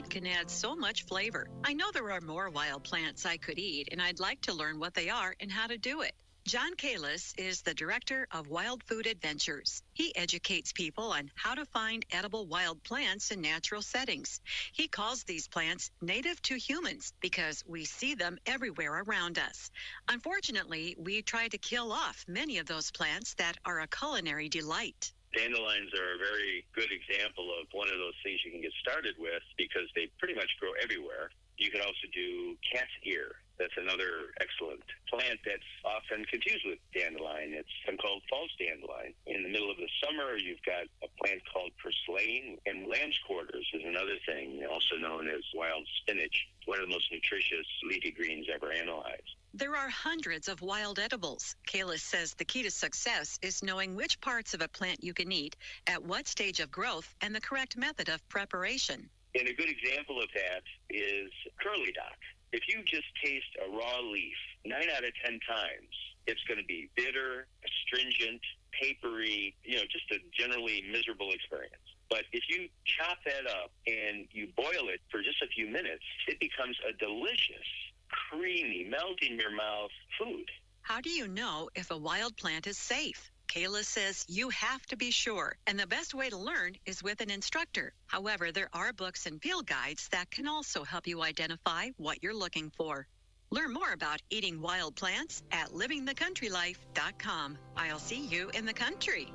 plant can add so much flavor. I know there are more wild plants I could eat, and I'd like to learn what they are and how to do it. John Kalis is the director of Wild Food Adventures. He educates people on how to find edible wild plants in natural settings. He calls these plants native to humans because we see them everywhere around us. Unfortunately, we try to kill off many of those plants that are a culinary delight. Dandelions are a very good example of one of those things you can get started with because they pretty much grow everywhere. You can also do cat's ear. That's another excellent plant that's often confused with dandelion. It's something called false dandelion. In the middle of the summer, you've got a plant called purslane, and lamb's quarters is another thing, also known as wild spinach, one of the most nutritious leafy greens ever analyzed. There are hundreds of wild edibles. Kalis says the key to success is knowing which parts of a plant you can eat, at what stage of growth, and the correct method of preparation. And a good example of that is curly dock. If you just taste a raw leaf, 9 out of 10 times, it's going to be bitter, astringent, papery, just a generally miserable experience. But if you chop that up and you boil it for just a few minutes, it becomes a delicious, creamy, melt-in-your-mouth food. How do you know if a wild plant is safe? Kalis says you have to be sure, and the best way to learn is with an instructor. However, there are books and field guides that can also help you identify what you're looking for. Learn more about eating wild plants at livingthecountrylife.com. I'll see you in the country.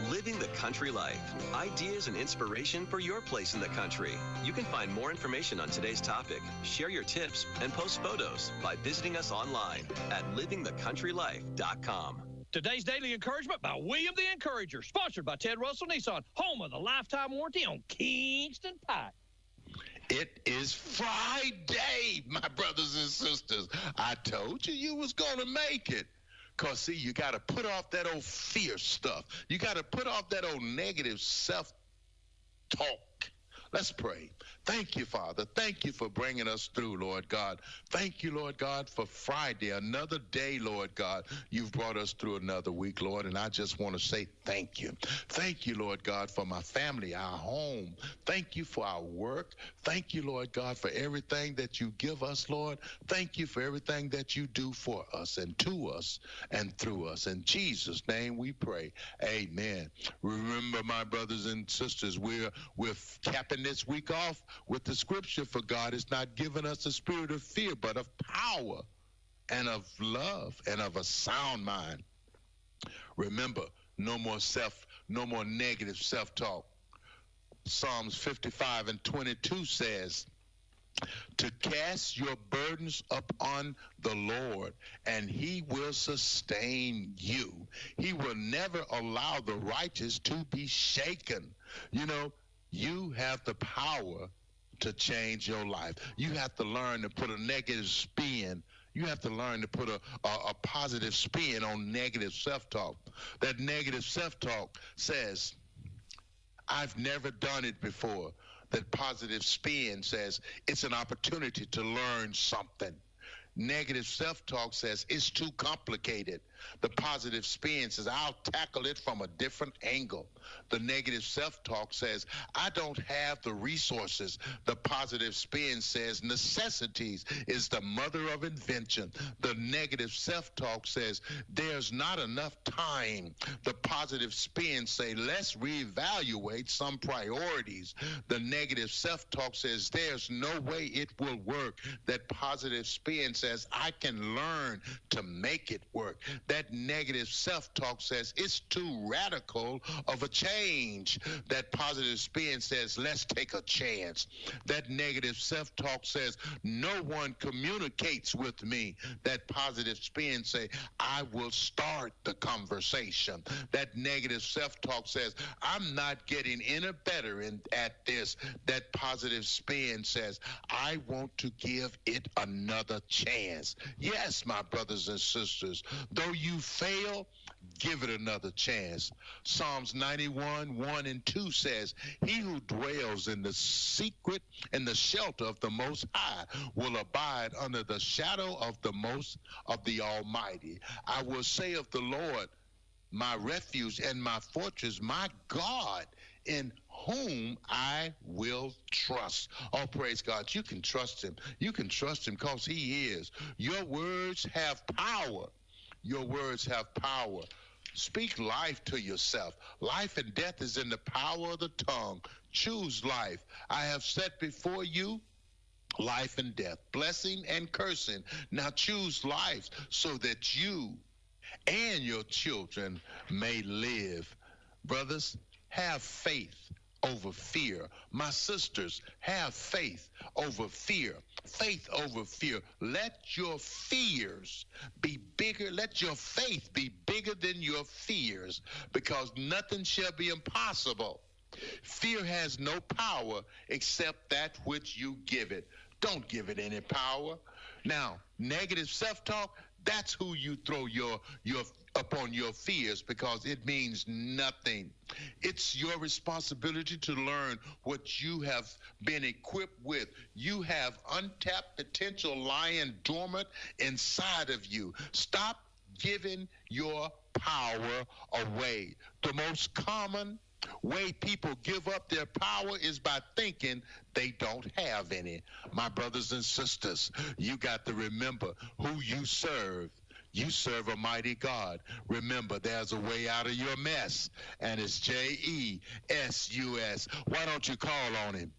Living the Country Life. Ideas and inspiration for your place in the country. You can find more information on today's topic, share your tips, and post photos by visiting us online at livingthecountrylife.com. Today's Daily Encouragement by William the Encourager, sponsored by Ted Russell Nissan, home of the lifetime warranty on Kingston Pike. It is Friday, my brothers and sisters. I told you was going to make it. Because, see, you got to put off that old fear stuff. You got to put off that old negative self-talk. Let's pray. Thank you, Father. Thank you for bringing us through, Lord God. Thank you, Lord God, for Friday, another day, Lord God. You've brought us through another week, Lord, and I just want to say thank you. Thank you, Lord God, for my family, our home. Thank you for our work. Thank you, Lord God, for everything that you give us, Lord. Thank you for everything that you do for us and to us and through us. In Jesus' name we pray. Amen. Remember, my brothers and sisters, we're capping this week off with the scripture, for God has not given us a spirit of fear, but of power and of love and of a sound mind. Remember, no more negative self-talk. Psalms 55:22 says, to cast your burdens upon the Lord, and he will sustain you. He will never allow the righteous to be shaken. You have the power to change your life. You have to learn to put a negative spin. You have to learn to put a positive spin on negative self-talk. That negative self-talk says, I've never done it before. That positive spin says, it's an opportunity to learn something. Negative self-talk says, it's too complicated. The positive spin says, I'll tackle it from a different angle. The negative self-talk says, I don't have the resources. The positive spin says, necessities is the mother of invention. The negative self-talk says, there's not enough time. The positive spin say, let's reevaluate some priorities. The negative self-talk says, there's no way it will work. That positive spin says, I can learn to make it work. That negative self-talk says, it's too radical of a change. That positive spin says, let's take a chance. That negative self-talk says, no one communicates with me. That positive spin say, I will start the conversation. That negative self-talk says, I'm not getting any better at this. That positive spin says, I want to give it another chance. Yes, my brothers and sisters, though you fail, give it another chance. Psalms 91:1-2 says, he who dwells in the secret and the shelter of the Most High will abide under the shadow of the Almighty. I will say of the Lord, my refuge and my fortress, my God, in whom I will trust. Oh, praise God. You can trust him. You can trust him because he is. Your words have power. Your words have power. Speak life to yourself. Life and death is in the power of the tongue. Choose life. I have set before you life and death, blessing and cursing. Now choose life so that you and your children may live. Brothers, have faith over fear. My sisters, have faith over fear. Faith over fear. Let your fears be bigger. Let your faith be bigger than your fears, because nothing shall be impossible. Fear has no power except that which you give it. Don't give it any power. Now, negative self-talk, that's who you throw your upon your fears, because it means nothing. It's your responsibility to learn what you have been equipped with. You have untapped potential lying dormant inside of you. Stop giving your power away. The most common way people give up their power is by thinking they don't have any. My brothers and sisters, you got to remember who you serve. You serve a mighty God. Remember, there's a way out of your mess, and it's Jesus. Why don't you call on him?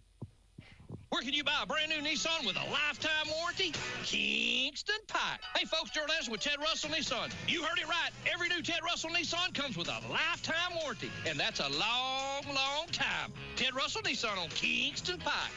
Where can you buy a brand new Nissan with a lifetime warranty? Kingston Pike. Hey, folks, Gerald Anderson with Ted Russell Nissan. You heard it right. Every new Ted Russell Nissan comes with a lifetime warranty, and that's a long, long time. Ted Russell Nissan on Kingston Pike.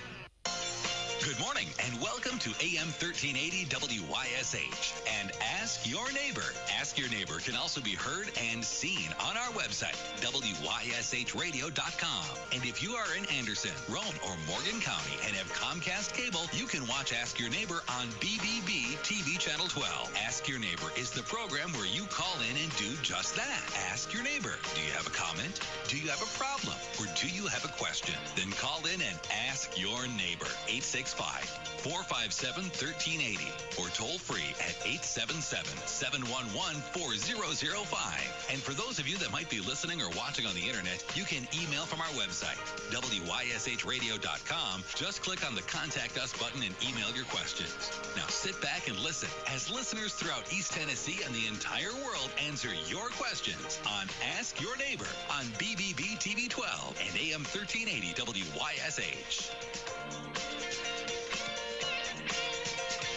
Good morning and welcome to AM 1380 WYSH and Ask Your Neighbor. Ask Your Neighbor can also be heard and seen on our website, WYSHradio.com. And if you are in Anderson, Rome, or Morgan County and have Comcast cable, you can watch Ask Your Neighbor on BBB TV Channel 12. Ask Your Neighbor is the program where you call in and do just that. Ask Your Neighbor. Do you have a comment? Do you have a problem? Or do you have a question? Then call in and ask your neighbor. 865-457-1380 or toll free at 877-711-4005. And for those of you that might be listening or watching on the internet, you can email from our website, WYSHradio.com. Just click on the Contact Us button and email your questions. Now sit back and listen as listeners throughout East Tennessee and the entire world answer your questions on Ask Your Neighbor on BBB TV 12 and AM 1380 WYSH.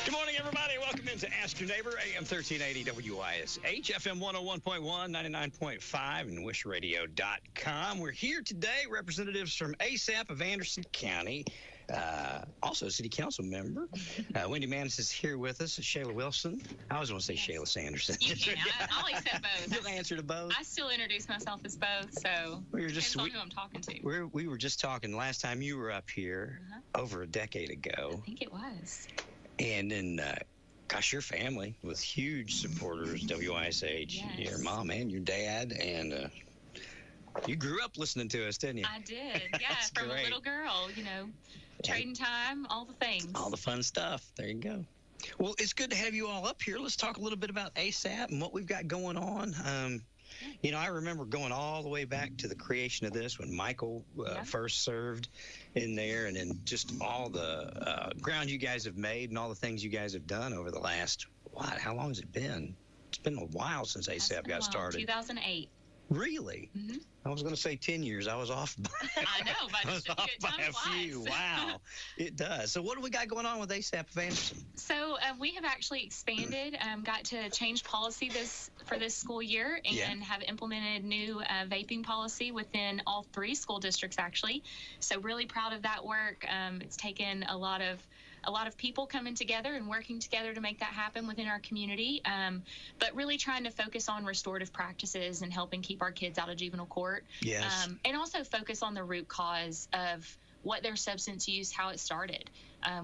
Good morning, everybody. Welcome into Ask Your Neighbor, AM 1380 WYSH, FM 101.1, 99.5, and WYSHradio.com. We're here today, representatives from ASAP of Anderson County, also city council member. Wendy Manis is here with us. Shayla Wilson. I always want to say Shayla Sanderson. You can. I'll accept both. You'll answer to both. I still introduce myself as both, so depends on who I'm talking to. We were just talking last time you were up here over a decade ago. I think it was. And then, gosh, your family was huge supporters, WYSH, Yes. Your mom and your dad, and you grew up listening to us, didn't you? I did, yeah, That's from great. a little girl, trading time, all the things. All the fun stuff. There you go. Well, it's good to have you all up here. Let's talk a little bit about ASAP and what we've got going on. I remember going all the way back to the creation of this when Michael first served in there, and then just all the ground you guys have made and all the things you guys have done over the last, how long has it been? It's been a while since ASAP got started. 2008. Really? Mm-hmm. I was going to say 10 years. I was off by, I know, but I was off by a few. Wow. It does. So what do we got going on with ASAP of Anderson? So we have actually expanded, got to change policy for this school year, and have implemented new vaping policy within all 3 school districts, actually. So really proud of that work. It's taken a lot of people coming together and working together to make that happen within our community, but really trying to focus on restorative practices and helping keep our kids out of juvenile court. Yes. And also focus on the root cause of what their substance use, how it started.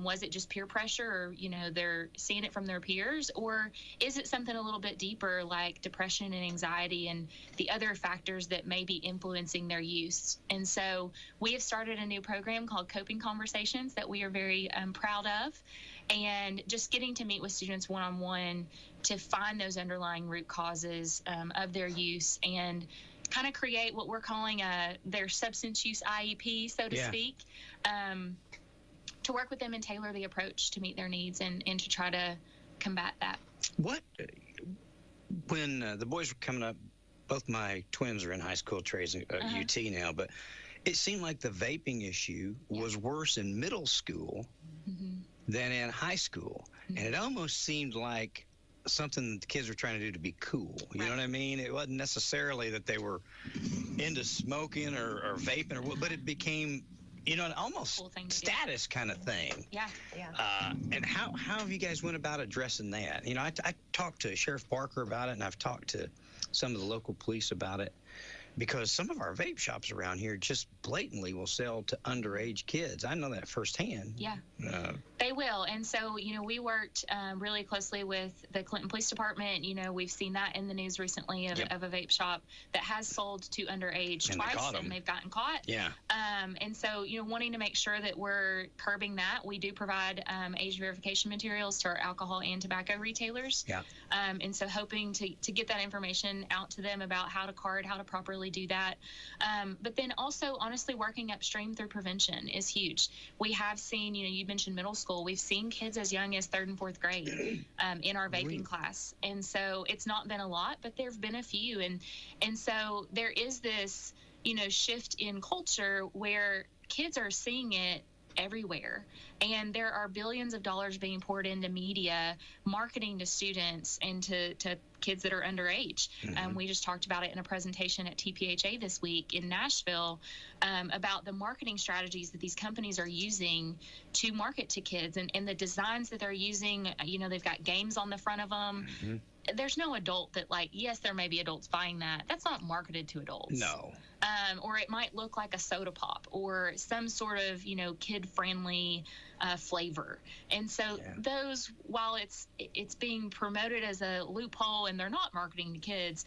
Was it just peer pressure, or, they're seeing it from their peers, or is it something a little bit deeper like depression and anxiety and the other factors that may be influencing their use? And so we have started a new program called Coping Conversations that we are very proud of, and just getting to meet with students one-on-one to find those underlying root causes of their use, and kind of create what we're calling their substance use IEP, so to speak, to work with them and tailor the approach to meet their needs and to try to combat that. When the boys were coming up, both my twins are in high school trades at UT now, but it seemed like the vaping issue was worse in middle school than in high school. And it almost seemed like something that the kids were trying to do to be cool. You know what I mean? It wasn't necessarily that they were into smoking or vaping, but it became, you know, an almost cool status kind of thing. Yeah. And how have you guys went about addressing that? You know, I talked to Sheriff Barker about it, and I've talked to some of the local police about it, because some of our vape shops around here just blatantly will sell to underage kids. I know that firsthand. Yeah, they will. And so, you know, we worked really closely with the Clinton Police Department. You know, we've seen that in the news recently of a vape shop that has sold to underage twice, and they've gotten caught. Yeah. And so, you know, wanting to make sure that we're curbing that, we do provide age verification materials to our alcohol and tobacco retailers. Yeah. And so hoping to get that information out to them about how to card, how to properly do that. But then also, honestly, working upstream through prevention is huge. We have seen, you know, you mentioned middle school. We've seen kids as young as 3rd and 4th grade in our vaping class. And so it's not been a lot, but there have been a few. And so there is this, you know, shift in culture where kids are seeing it everywhere, and there are billions of dollars being poured into media marketing to students and to kids that are underage. We just talked about it in a presentation at TPHA this week in Nashville about the marketing strategies that these companies are using to market to kids, and the designs that they're using. You know, they've got games on the front of them. There's no adult that, like, yes, there may be adults buying that. That's not marketed to adults. No. Or it might look like a soda pop or some sort of, you know, kid-friendly flavor. And so those, while it's being promoted as a loophole and they're not marketing to kids,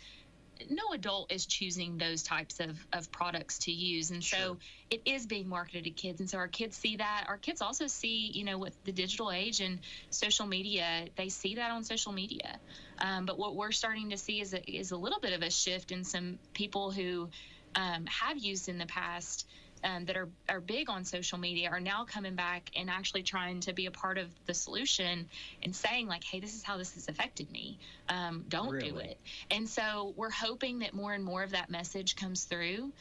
no adult is choosing those types of products to use. And so it is being marketed to kids. And so our kids see that. Our kids also see, you know, with the digital age and social media, they see that on social media. But what we're starting to see is a little bit of a shift in some people who have used in the past that are big on social media are now coming back and actually trying to be a part of the solution and saying, like, hey, this is how this has affected me. Don't do it. And so we're hoping that more and more of that message comes through.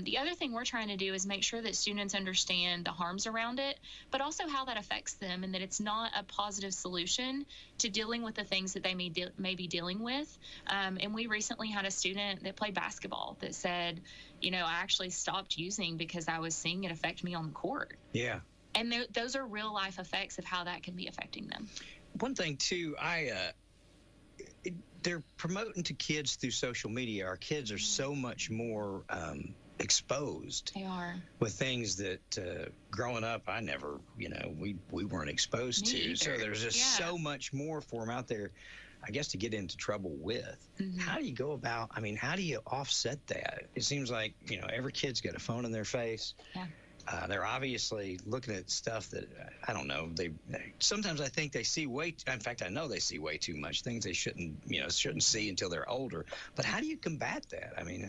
The other thing we're trying to do is make sure that students understand the harms around it, but also how that affects them, and that it's not a positive solution to dealing with the things that they may be dealing with. And we recently had a student that played basketball that said, you know, I actually stopped using because I was seeing it affect me on the court. Yeah. And those are real life effects of how that can be affecting them. One thing too, they're promoting to kids through social media. Our kids are so much more exposed. They are. With things that growing up, I never, you know, we weren't exposed to. Either. So there's just so much more for them out there, I guess, to get into trouble with. How do you go about, I mean, how do you offset that? It seems like, you know, every kid's got a phone in their face. Yeah. They're obviously looking at stuff that, I don't know, sometimes I think they see in fact, I know they see way too much, things they shouldn't see until they're older. But how do you combat that? I mean,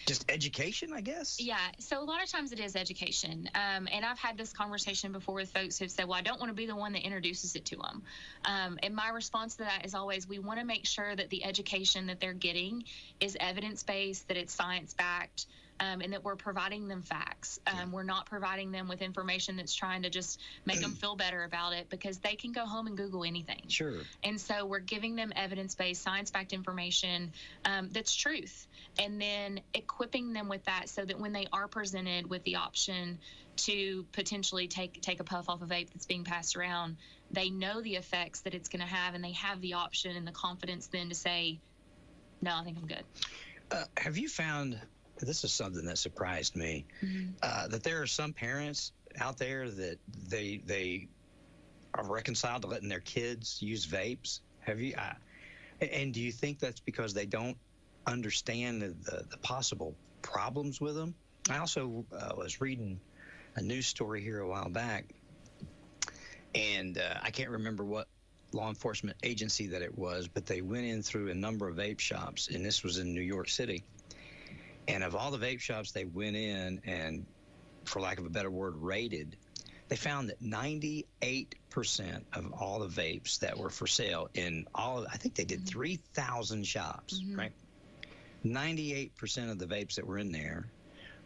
just education, I guess? Yeah, so a lot of times it is education. And I've had this conversation before with folks who've said, well, I don't want to be the one that introduces it to them. And my response to that is always, we want to make sure that the education that they're getting is evidence-based, that it's science-backed, and that we're providing them facts. We're not providing them with information that's trying to just make them feel better about it, because they can go home and Google anything. Sure. And so we're giving them evidence-based, science-backed information that's truth, and then equipping them with that so that when they are presented with the option to potentially take a puff off a vape that's being passed around, they know the effects that it's going to have, and they have the option and the confidence then to say, no, I think I'm good. Have you found, this is something that surprised me, that there are some parents out there that they are reconciled to letting their kids use vapes? Have you? And do you think that's because they don't understand the possible problems with them? I also was reading a news story here a while back, and I can't remember what law enforcement agency that it was, but they went in through a number of vape shops, and this was in New York City. And of all the vape shops they went in and, for lack of a better word, raided, they found that 98% of all the vapes that were for sale in all, I think they did 3,000 shops, right? 98% of the vapes that were in there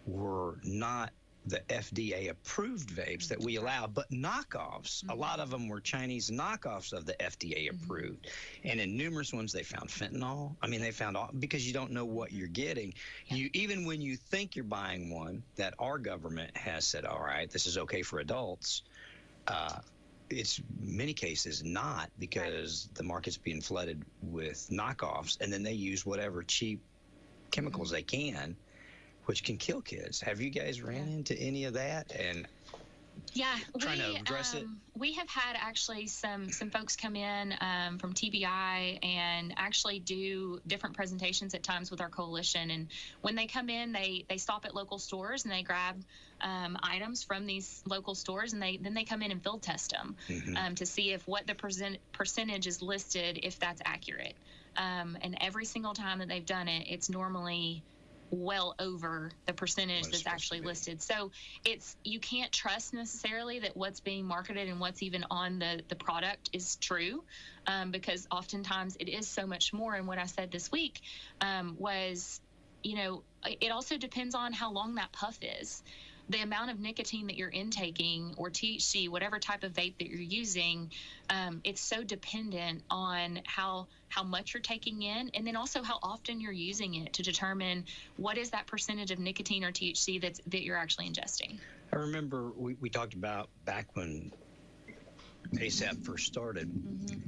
were not the FDA approved vapes that we allow, but knockoffs. A lot of them were Chinese knockoffs of the FDA approved. And in numerous ones, they found fentanyl. I mean, they found all, because you don't know what you're getting. You, even when you think you're buying one that our government has said, all right, this is okay for adults, it's many cases not, because the market's being flooded with knockoffs, and then they use whatever cheap chemicals they can, which can kill kids. Have you guys ran into any of that? And trying to address it? We have had actually some folks come in from TBI and actually do different presentations at times with our coalition. And when they come in, they stop at local stores and they grab items from these local stores, and then they come in and field test them to see if what the percentage is listed, if that's accurate. And every single time that they've done it, it's normally well over the percentage that's actually listed. So you can't trust necessarily that what's being marketed and what's even on the product is true, because oftentimes it is so much more. And what I said this week was, it also depends on how long that puff is. The amount of nicotine that you're intaking, or THC, whatever type of vape that you're using, it's so dependent on how much you're taking in, and then also how often you're using it to determine what is that percentage of nicotine or THC that you're actually ingesting. I remember we talked about back when ASAP first started,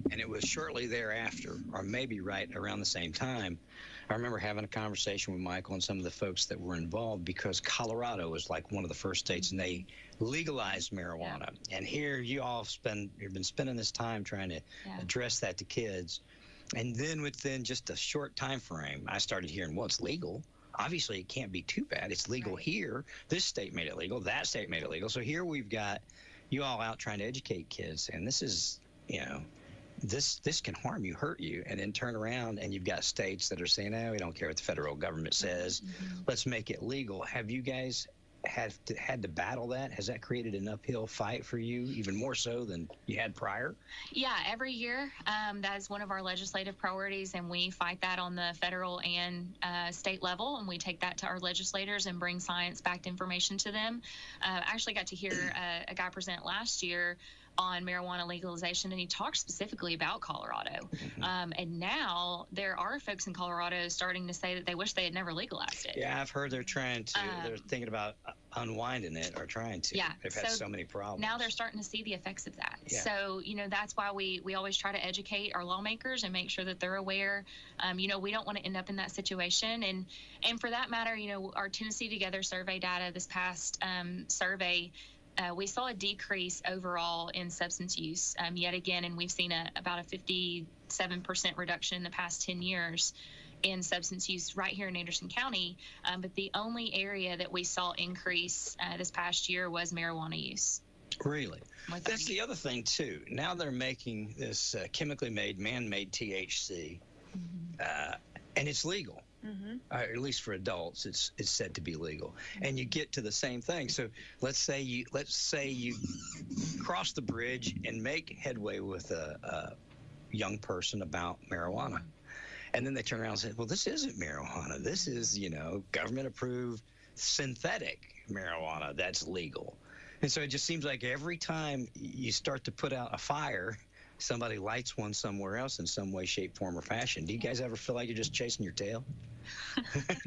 and it was shortly thereafter, or maybe right around the same time, I remember having a conversation with Michael and some of the folks that were involved, because Colorado was like one of the first states, and they legalized marijuana. And here you've been spending this time trying to address that to kids. And then within just a short time frame, I started hearing, well, it's legal. Obviously, it can't be too bad. It's legal here. This state made it legal. That state made it legal. So here we've got you all out trying to educate kids. And this is, this can harm you, hurt you, and then turn around and you've got states that are saying, we don't care what the federal government says. Let's make it legal. Have you guys had to battle that? Has that created an uphill fight for you, even more so than you had prior? Yeah, every year that is one of our legislative priorities, and we fight that on the federal and state level, and we take that to our legislators and bring science-backed information to them. I actually got to hear a guy present last year on marijuana legalization, and he talked specifically about Colorado. And now there are folks in Colorado starting to say that they wish they had never legalized it. Yeah, I've heard they're thinking about unwinding it, or trying to. Yeah, they've had so many problems. Now they're starting to see the effects of that. Yeah. So, that's why we always try to educate our lawmakers and make sure that they're aware. We don't want to end up in that situation. And for that matter, our Tennessee Together survey data, this past survey, we saw a decrease overall in substance use yet again, and we've seen about a 57% reduction in the past 10 years in substance use right here in Anderson County. But the only area that we saw increase this past year was marijuana use. Really? That's the other thing, too. Now they're making this chemically made, man-made THC, and it's legal. At least for adults, it's said to be legal, and you get to the same thing. So let's say you cross the bridge and make headway with a young person about marijuana, and then they turn around and say, well, this isn't marijuana. This is government approved synthetic marijuana that's legal. And so it just seems like every time you start to put out a fire, somebody lights one somewhere else in some way, shape, form, or fashion. Do you guys ever feel like you're just chasing your tail?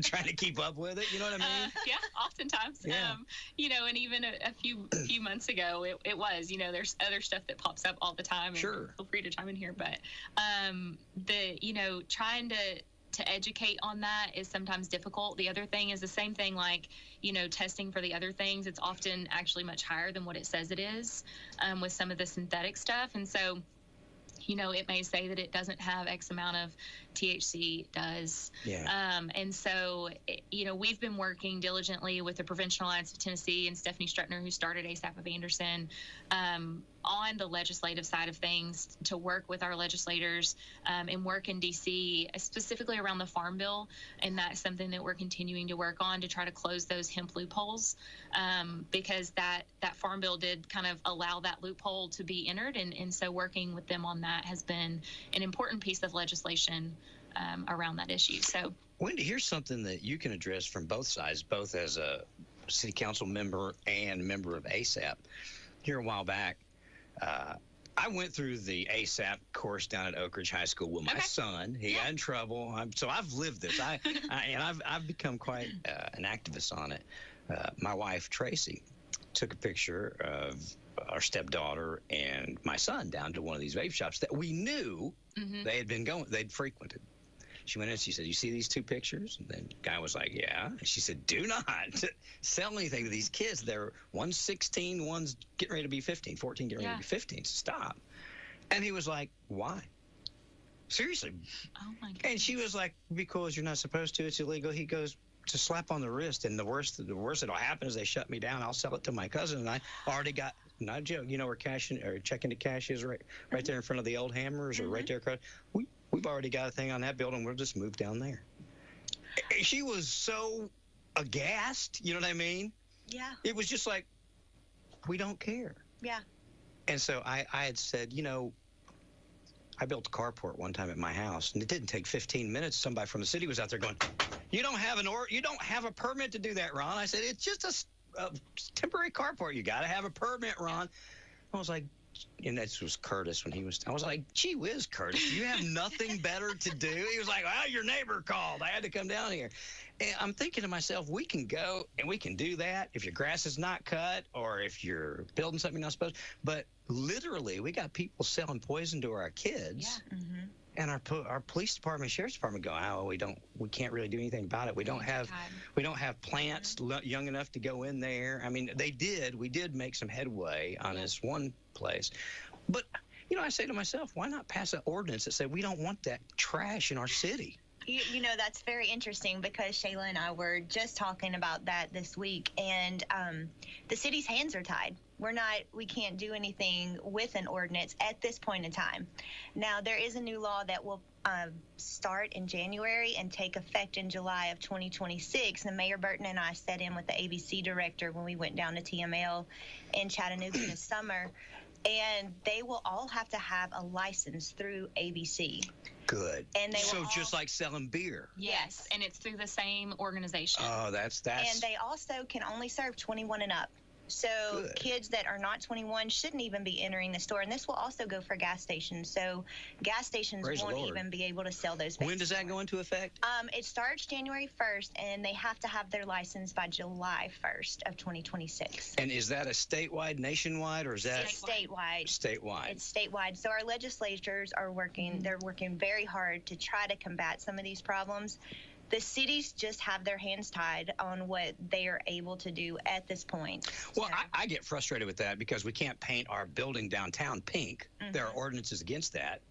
Trying to keep up with it, you know what I mean? Yeah, oftentimes. Yeah. And even a few months ago, it was, there's other stuff that pops up all the time. And sure. Feel free to chime in here, but trying to educate on that is sometimes difficult. The other thing is the same thing, like, testing for the other things. It's often actually much higher than what it says it is with some of the synthetic stuff. And so, it may say that it doesn't have X amount of THC, it does. Yeah. And so, we've been working diligently with the Prevention Alliance of Tennessee and Stephanie Strutner, who started ASAP of Anderson, on the legislative side of things to work with our legislators and work in D.C., specifically around the Farm Bill. And that's something that we're continuing to work on to try to close those hemp loopholes, because that Farm Bill did kind of allow that loophole to be entered. And so working with them on that has been an important piece of legislation around that issue. So, Wendy, here's something that you can address from both sides, both as a city council member and member of ASAP. Here a while back, I went through the ASAP course down at Oak Ridge High School with my son. He got in trouble, so I've lived this. I've become quite an activist on it. My wife Tracy took a picture of our stepdaughter and my son down to one of these vape shops that we knew they'd frequented. She went in and she said, "You see these two pictures?" And then the guy was like, "Yeah." And she said, "Do not sell anything to these kids. One's 16, one's getting ready to be 15, 14 getting ready to be 15. So stop." And he was like, "Why? Seriously?" Oh my goodness. And she was like, "Because you're not supposed to. It's illegal." He goes, "To slap on the wrist, and the worst that'll happen is they shut me down. I'll sell it to my cousin, and I already got, not a joke, where checking to cash is right there in front of the old Hammers, or right there across. We've already got a thing on that building. We'll just move down there." She was so aghast. You know what I mean? Yeah. It was just like, we don't care. Yeah. And so I had said, I built a carport one time at my house, and it didn't take 15 minutes. Somebody from the city was out there going, you don't have a permit to do that, Ron." I said, "It's just a temporary carport. You got to have a permit, Ron." I was like, and this was Curtis I was like, "Gee whiz, Curtis, you have nothing better to do?" He was like, "Well, your neighbor called. I had to come down here." And I'm thinking to myself, we can go and we can do that if your grass is not cut or if you're building something you're not supposed to. But literally, we got people selling poison to our kids. Yeah. Mm-hmm. And our police department, sheriff's department go, "Oh, we can't really do anything about it. We don't have plants young enough to go in there." I mean, we did make some headway on this one place. But, I say to myself, why not pass an ordinance that said we don't want that trash in our city? That's very interesting, because Shayla and I were just talking about that this week, and the city's hands are tied. We can't do anything with an ordinance at this point in time. Now, there is a new law that will start in January and take effect in July of 2026. And Mayor Burton and I sat in with the ABC director when we went down to TML in Chattanooga this summer, and they will all have to have a license through ABC. Good. And just like selling beer. Yes, and it's through the same organization. Oh, that's. And they also can only serve 21 and up. So Good. Kids that are not 21 shouldn't even be entering the store. And this will also go for gas stations. So gas stations won't even be able to sell those. When does that go into effect? It starts January 1st, and they have to have their license by July 1st of 2026. And is that a statewide, nationwide, or is that? It's statewide. Statewide. It's statewide. So our legislators are working. They're working very hard to try to combat some of these problems. The cities just have their hands tied on what they are able to do at this point. Well, I get frustrated with that because we can't paint our building downtown pink. Mm-hmm. There are ordinances against that.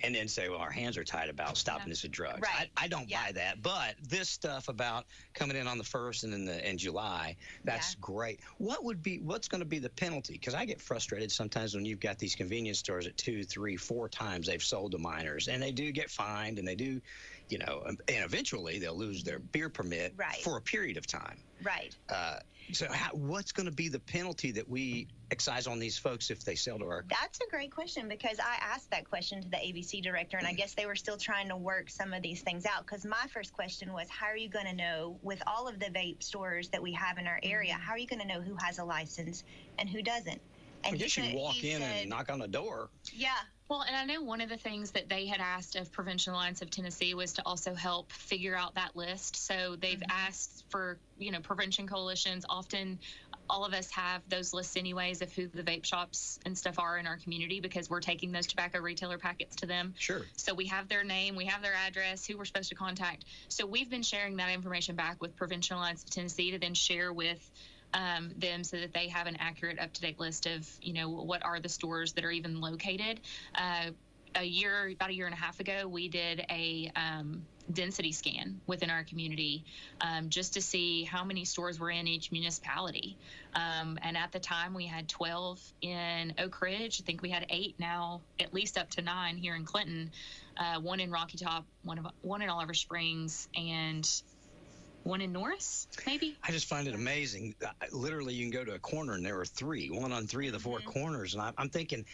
And then say, well, our hands are tied about stopping this with drugs. Right. I don't buy that. But this stuff about coming in on the 1st and in July, that's great. What's going to be the penalty? Because I get frustrated sometimes when you've got these convenience stores at 2, 3, 4 times they've sold to minors, and they do get fined, and they do, and eventually they'll lose their beer permit for a period of time. Right. So what's going to be the penalty that we excise on these folks if they sell to our... That's a great question, because I asked that question to the ABC director, and I guess they were still trying to work some of these things out, because my first question was, how are you going to know, with all of the vape stores that we have in our area, how are you going to know who has a license and who doesn't? And I guess you walk in and knock on the door. Yeah. Well, and I know one of the things that they had asked of Prevention Alliance of Tennessee was to also help figure out that list. So they've asked for, prevention coalitions. Often all of us have those lists anyways of who the vape shops and stuff are in our community, because we're taking those tobacco retailer packets to them. Sure. So we have their name, we have their address, who we're supposed to contact. So we've been sharing that information back with Prevention Alliance of Tennessee to then share with them so that they have an accurate, up-to-date list of, what are the stores that are even located. About a year and a half ago, we did a density scan within our community, just to see how many stores were in each municipality. And at the time we had 12 in Oak Ridge. I think we had 8 now, at least up to 9 here in Clinton, 1 in Rocky Top, one in Oliver Springs, and 1 in Norris, maybe. I just find it amazing. Literally, you can go to a corner and there are 3, 1 on 3 of the 4 corners. And I'm thinking,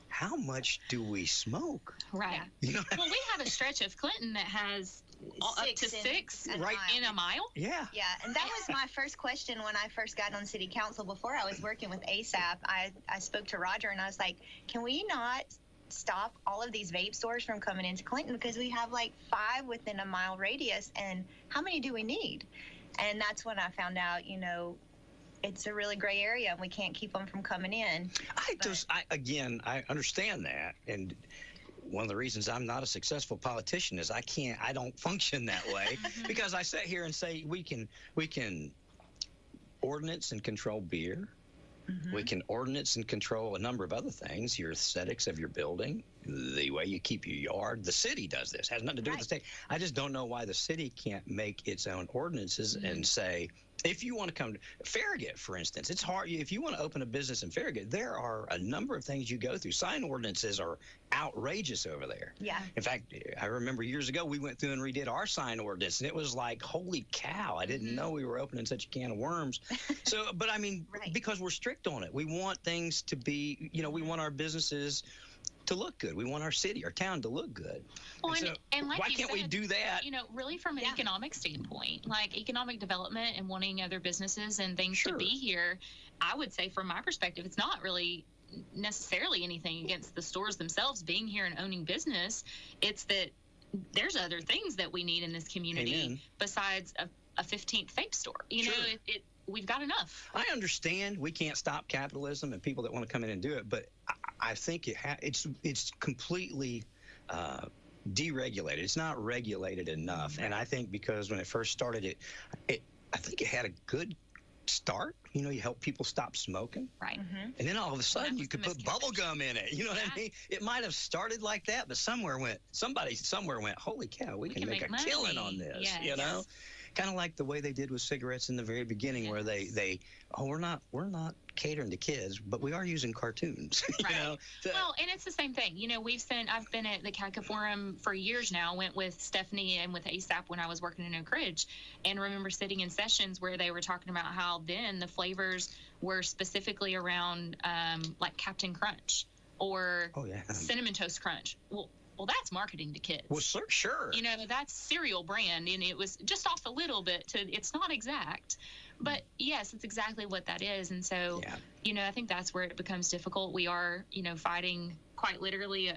how much do we smoke? Right. You know, well, we have a stretch of Clinton that has up to 6 right in a mile. Yeah. Yeah, and that was my first question when I first got on city council. Before I was working with ASAP, I spoke to Roger and I was like, can we not stop all of these vape stores from coming into Clinton, because we have like 5 within a mile radius, and how many do we need? And that's when I found out, it's a really gray area and we can't keep them from coming in. I understand that. And one of the reasons I'm not a successful politician is I don't function that way because I sit here and say we can ordinance and control beer. Mm-hmm. We can ordinance and control a number of other things, your aesthetics of your building, the way you keep your yard. The city does this. It has nothing to do with the state. I just don't know why the city can't make its own ordinances and say, if you want to come to Farragut, for instance, it's hard. If you want to open a business in Farragut, there are a number of things you go through. Sign ordinances are outrageous over there. Yeah. In fact, I remember years ago we went through and redid our sign ordinance, and it was like, holy cow! I didn't know we were opening such a can of worms. So, but I mean, because we're strict on it, we want things to be. We want our businesses to look good. We want our city, our town to look good. Well, and like why you can't said, we do that? Really from an economic standpoint, like economic development and wanting other businesses and things to be here, I would say from my perspective, it's not really necessarily anything against the stores themselves being here and owning business. It's that there's other things that we need in this community besides a 15th vape store. We've got enough. I understand we can't stop capitalism and people that want to come in and do it, but I think it's completely deregulated. It's not regulated enough, and I think because when it first started, I think it had a good start. You help people stop smoking, right? Mm-hmm. And then all of a sudden you could put bubble gum in it. You know what I mean? It might have started like that, but somebody somewhere went, holy cow, we can make a killing on this. Yes. Kind of like the way they did with cigarettes in the very beginning, where we're not catering to kids, but we are using cartoons. Well, and it's the same thing. I've been at the CACA Forum for years now. Went with Stephanie and with ASAP when I was working in Oak Ridge, and remember sitting in sessions where they were talking about how then the flavors were specifically around like Captain Crunch or Cinnamon Toast Crunch. Well, that's marketing to kids. Well, sure. That's cereal brand, and it was just off a little bit it's not exact. But yes, it's exactly what that is. And so, I think that's where it becomes difficult. We are, fighting quite literally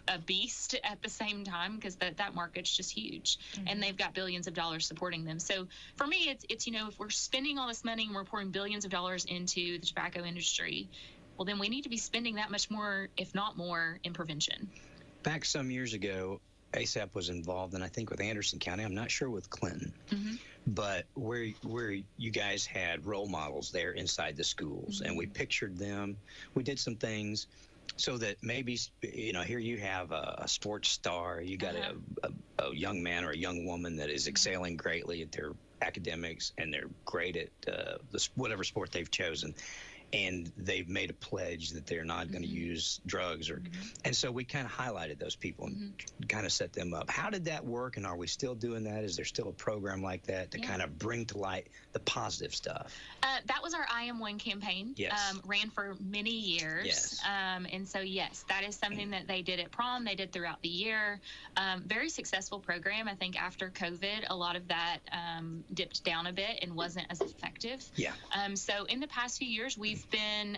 a beast at the same time because that market's just huge. Mm-hmm. And they've got billions of dollars supporting them. So for me, it's if we're spending all this money and we're pouring billions of dollars into the tobacco industry, well, then we need to be spending that much more, if not more, in prevention. Back some years ago, ASAP was involved, and I think with Anderson County, I'm not sure with Clinton, but where you guys had role models there inside the schools, and we pictured them. We did some things so that maybe, here you have a sports star, you got a young man or a young woman that is excelling greatly at their academics, and they're great at whatever sport they've chosen. And they've made a pledge that they're not going to use drugs, and so we kind of highlighted those people and kind of set them up. How did that work, and are we still doing that? Is there still a program like that to kind of bring to light the positive stuff? That was our I Am One campaign. Yes. Ran for many years. Yes. And so, yes, that is something that they did at prom. They did throughout the year. Very successful program. I think after COVID, a lot of that dipped down a bit and wasn't as effective. Yeah. So in the past few years, we've been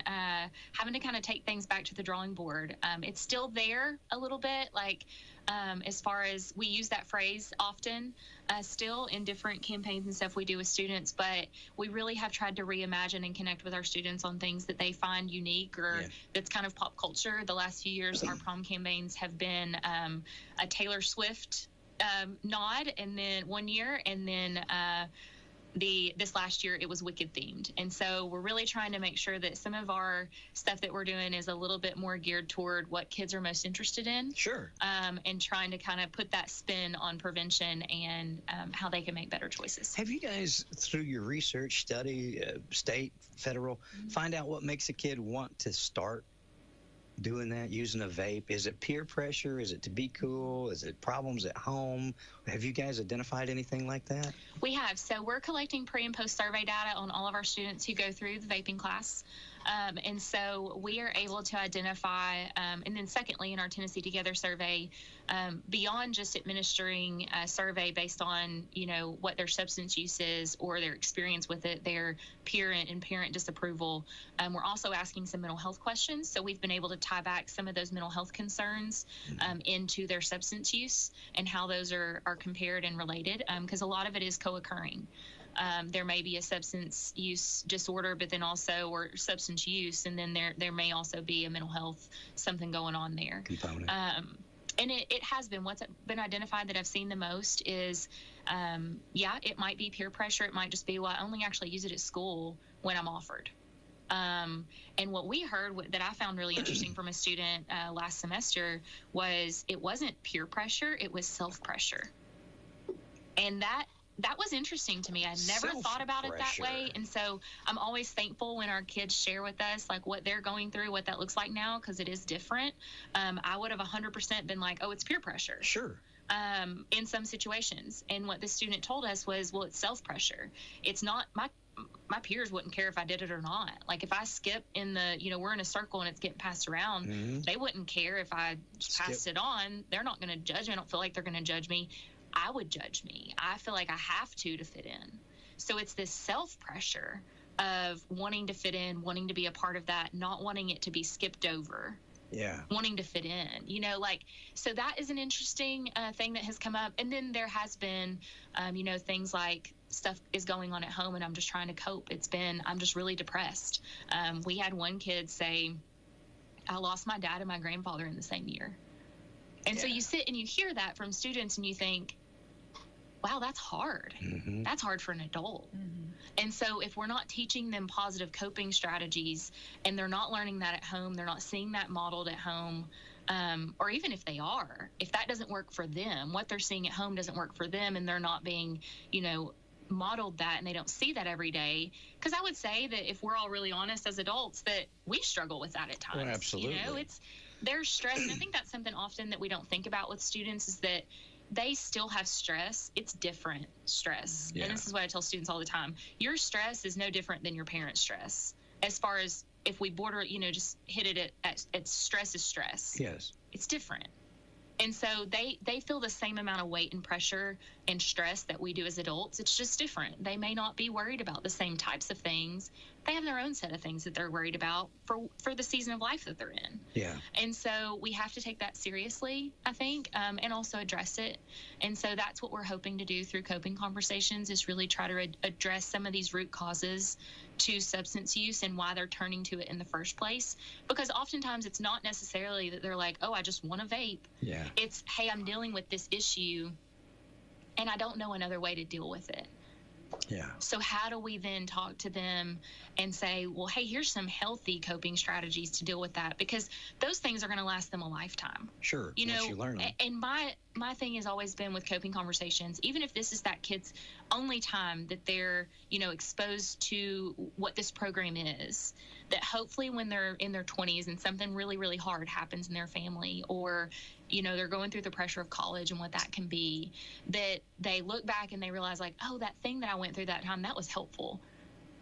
having to kind of take things back to the drawing board. It's still there a little bit, like as far as we use that phrase often still in different campaigns and stuff we do with students, but we really have tried to reimagine and connect with our students on things that they find unique or that's kind of pop culture. The last few years, our prom campaigns have been a Taylor Swift nod, and then one year, and then this last year it was Wicked themed, and so we're really trying to make sure that some of our stuff that we're doing is a little bit more geared toward what kids are most interested in. Sure. And trying to kind of put that spin on prevention and how they can make better choices. Have you guys, through your research, study, state, federal, find out what makes a kid want to start doing that, using a vape? Is it peer pressure? Is it to be cool? Is it problems at home? Have you guys identified anything like that? We have. So we're collecting pre and post survey data on all of our students who go through the vaping class. And so we are able to identify, and then secondly, in our Tennessee Together survey, beyond just administering a survey based on, what their substance use is or their experience with it, their peer and parent disapproval, we're also asking some mental health questions. So we've been able to tie back some of those mental health concerns into their substance use and how those are compared and related, because a lot of it is co-occurring. There may be a substance use disorder, but then also, or substance use, and then there may also be a mental health, something going on there. Component. And it has been, what's been identified that I've seen the most is, it might be peer pressure. It might just be, well, I only actually use it at school when I'm offered. And what we heard that I found really interesting from a student last semester was it wasn't peer pressure, it was self-pressure. And that was interesting to me. I never thought about it that way. And so I'm always thankful when our kids share with us like what they're going through, what that looks like now, because it is different. I would have 100% been like, oh, it's peer pressure. Sure. In some situations. And what the student told us was, well, it's self-pressure. It's not my peers wouldn't care if I did it or not. Like if I skip in the, we're in a circle and it's getting passed around, they wouldn't care if I passed it on. They're not going to judge me. I don't feel like they're going to judge me. I would judge me. I feel like I have to fit in. So it's this self-pressure of wanting to fit in, wanting to be a part of that, not wanting it to be skipped over. Yeah. Wanting to fit in, so that is an interesting thing that has come up. And then there has been, things like stuff is going on at home and I'm just trying to cope. I'm just really depressed. We had one kid say, I lost my dad and my grandfather in the same year. And so you sit and you hear that from students and you think, wow, that's hard. Mm-hmm. That's hard for an adult. Mm-hmm. And so if we're not teaching them positive coping strategies and they're not learning that at home, they're not seeing that modeled at home, or even if they are, if that doesn't work for them, what they're seeing at home doesn't work for them and they're not being, modeled that and they don't see that every day. Because I would say that if we're all really honest as adults, that we struggle with that at times. Well, absolutely. There's stress. And I think that's something often that we don't think about with students is that they still have stress. It's different stress. Yeah. And this is what I tell students all the time. Your stress is no different than your parents' stress. As far as if we border, just hit it at stress is stress. Yes. It's different. And so they feel the same amount of weight and pressure and stress that we do as adults. It's just different. They may not be worried about the same types of things. They have their own set of things that they're worried about for the season of life that they're in. Yeah. And so we have to take that seriously, I think, and also address it. And so that's what we're hoping to do through coping conversations is really try to address some of these root causes to substance use and why they're turning to it in the first place. Because oftentimes it's not necessarily that they're like, oh, I just want to vape. Yeah. It's, hey, I'm dealing with this issue and I don't know another way to deal with it. Yeah. So how do we then talk to them and say, well, hey, here's some healthy coping strategies to deal with that? Because those things are going to last them a lifetime. Sure. Once you learn them. And my thing has always been with coping conversations, even if this is that kid's only time that they're, exposed to what this program is, that hopefully when they're in their 20s and something really, really hard happens in their family or, they're going through the pressure of college and what that can be, that they look back and they realize like, oh, that thing that I went through that time, that was helpful.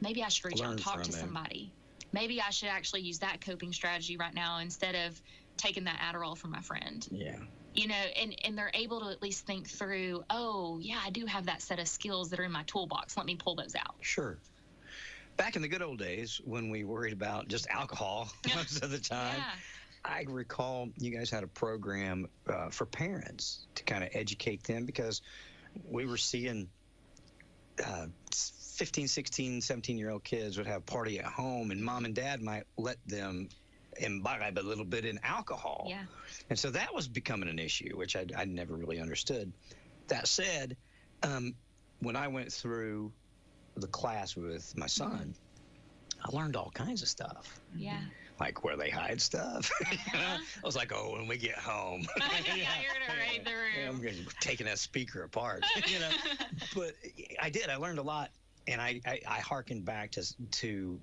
Maybe I should reach out and talk to somebody. Maybe I should actually use that coping strategy right now instead of taking that Adderall from my friend. Yeah. And they're able to at least think through, oh, yeah, I do have that set of skills that are in my toolbox. Let me pull those out. Sure. Back in the good old days when we worried about just alcohol most of the time, I recall you guys had a program for parents to kind of educate them because we were seeing 15, 16, 17-year-old kids would have a party at home and mom and dad might let them imbibe a little bit in alcohol. Yeah. And so that was becoming an issue, which I never really understood. That said, when I went through the class with my son, I learned all kinds of stuff. Yeah. Like where they hide stuff. I was like, oh, when we get home. You're gonna raid the room. I'm taking that speaker apart. But I learned a lot. And I hearkened back to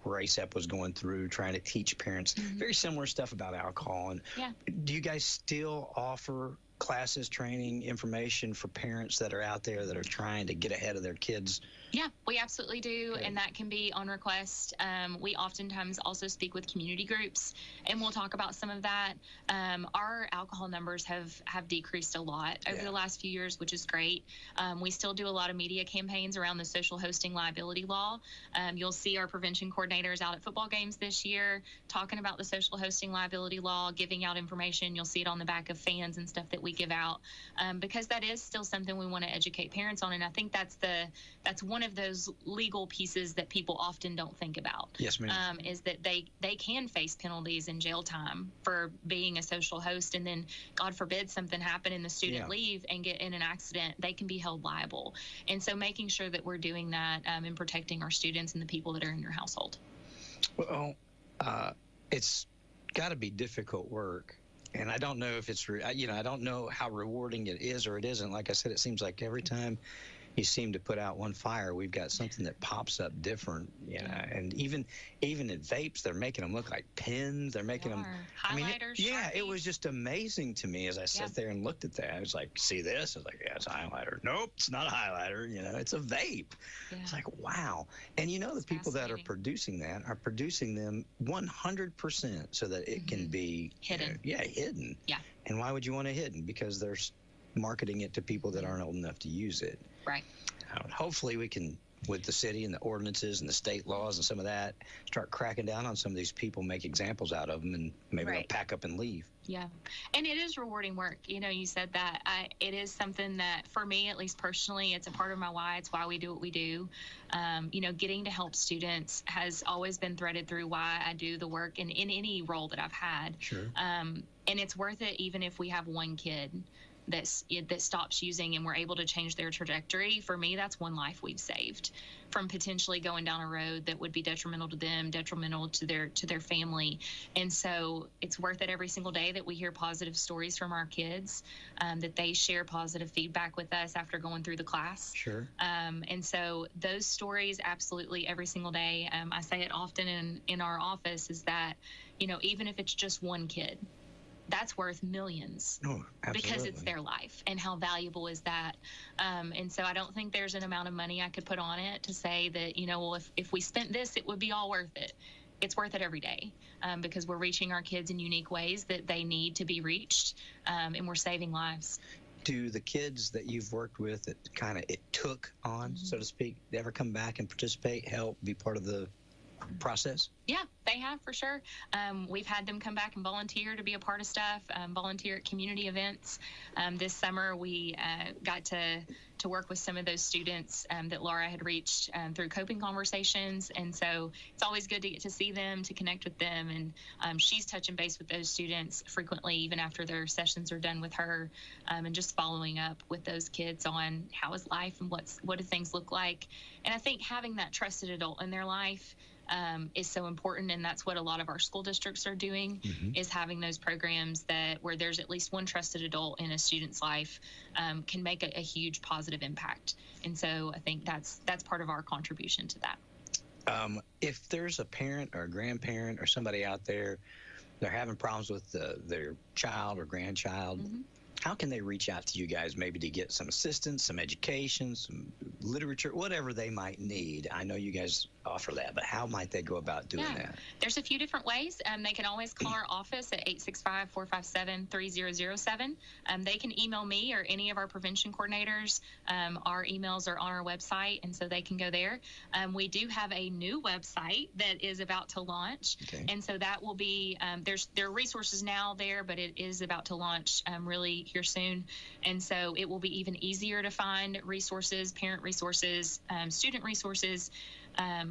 where ASAP was going through, trying to teach parents very similar stuff about alcohol. And do you guys still offer classes, training, information for parents that are out there that are trying to get ahead of their kids? Yeah, we absolutely do, and that can be on request. We oftentimes also speak with community groups, and we'll talk about some of that. Our alcohol numbers have decreased a lot over the last few years, which is great. We still do a lot of media campaigns around the social hosting liability law. You'll see our prevention coordinators out at football games this year talking about the social hosting liability law, giving out information. You'll see it on the back of fans and stuff that we give out, because that is still something we want to educate parents on, and I think that's one of those legal pieces that people often don't think about. Yes, ma'am. Is that they can face penalties and jail time for being a social host, and then God forbid something happen and the student leave and get in an accident, they can be held liable. And so making sure that we're doing that and protecting our students and the people that are in your household. Well, it's got to be difficult work. And I don't know if it's, I don't know how rewarding it is or it isn't. Like I said, it seems like every time you seem to put out one fire, we've got something that pops up different, and even at vapes, they're making them look like pens. They're making them highlighters. It was just amazing to me as I sat there and looked at that. I was like, see this? I was like, yeah, it's a highlighter. Nope, it's not a highlighter. It's a vape. It's like, wow. And the people that are producing that are producing them 100% so that it can be hidden. Hidden. Yeah. And why would you want it hidden? Because they're marketing it to people that aren't old enough to use it. Right. Hopefully we can, with the city and the ordinances and the state laws and some of that, start cracking down on some of these people, make examples out of them, and maybe they'll pack up and leave. Yeah. And it is rewarding work. You said that. It is something that, for me, at least personally, it's a part of my why. It's why we do what we do. Getting to help students has always been threaded through why I do the work in any role that I've had. Sure. And it's worth it even if we have one kid that stops using and we're able to change their trajectory. For me, that's one life we've saved from potentially going down a road that would be detrimental to them, detrimental to their family. And so it's worth it every single day that we hear positive stories from our kids, that they share positive feedback with us after going through the class. Sure. And so those stories, absolutely every single day. I say it often in our office, is that, even if it's just one kid, that's worth millions. Oh, absolutely. Because it's their life, and how valuable is that? And so I don't think there's an amount of money I could put on it to say that, if we spent this, it would be all worth it. It's worth it every day, because we're reaching our kids in unique ways that they need to be reached, and we're saving lives. Do the kids that you've worked with that it took on, so to speak, ever come back and participate, help, be part of the process? Yeah, they have, for sure. We've had them come back and volunteer to be a part of stuff, volunteer at community events. This summer, we got to work with some of those students that Laura had reached through coping conversations. And so it's always good to get to see them, to connect with them. And she's touching base with those students frequently, even after their sessions are done with her, and just following up with those kids on how is life and what do things look like. And I think having that trusted adult in their life is so important, and that's what a lot of our school districts are doing, is having those programs where there's at least one trusted adult in a student's life, can make a huge positive impact. And so I think that's part of our contribution to that. If there's a parent or a grandparent or somebody out there, they're having problems with their child or grandchild, how can they reach out to you guys, maybe to get some assistance, some education, some literature, whatever they might need? I know you guys offer that, but how might they go about doing that? There's a few different ways. They can always call our office at 865-457-3007. They can email me or any of our prevention coordinators. Our emails are on our website, and so they can go there. We do have a new website that is about to launch, and so that will be, there are resources now there, but it is about to launch really here soon. And so it will be even easier to find resources, parent resources, student resources,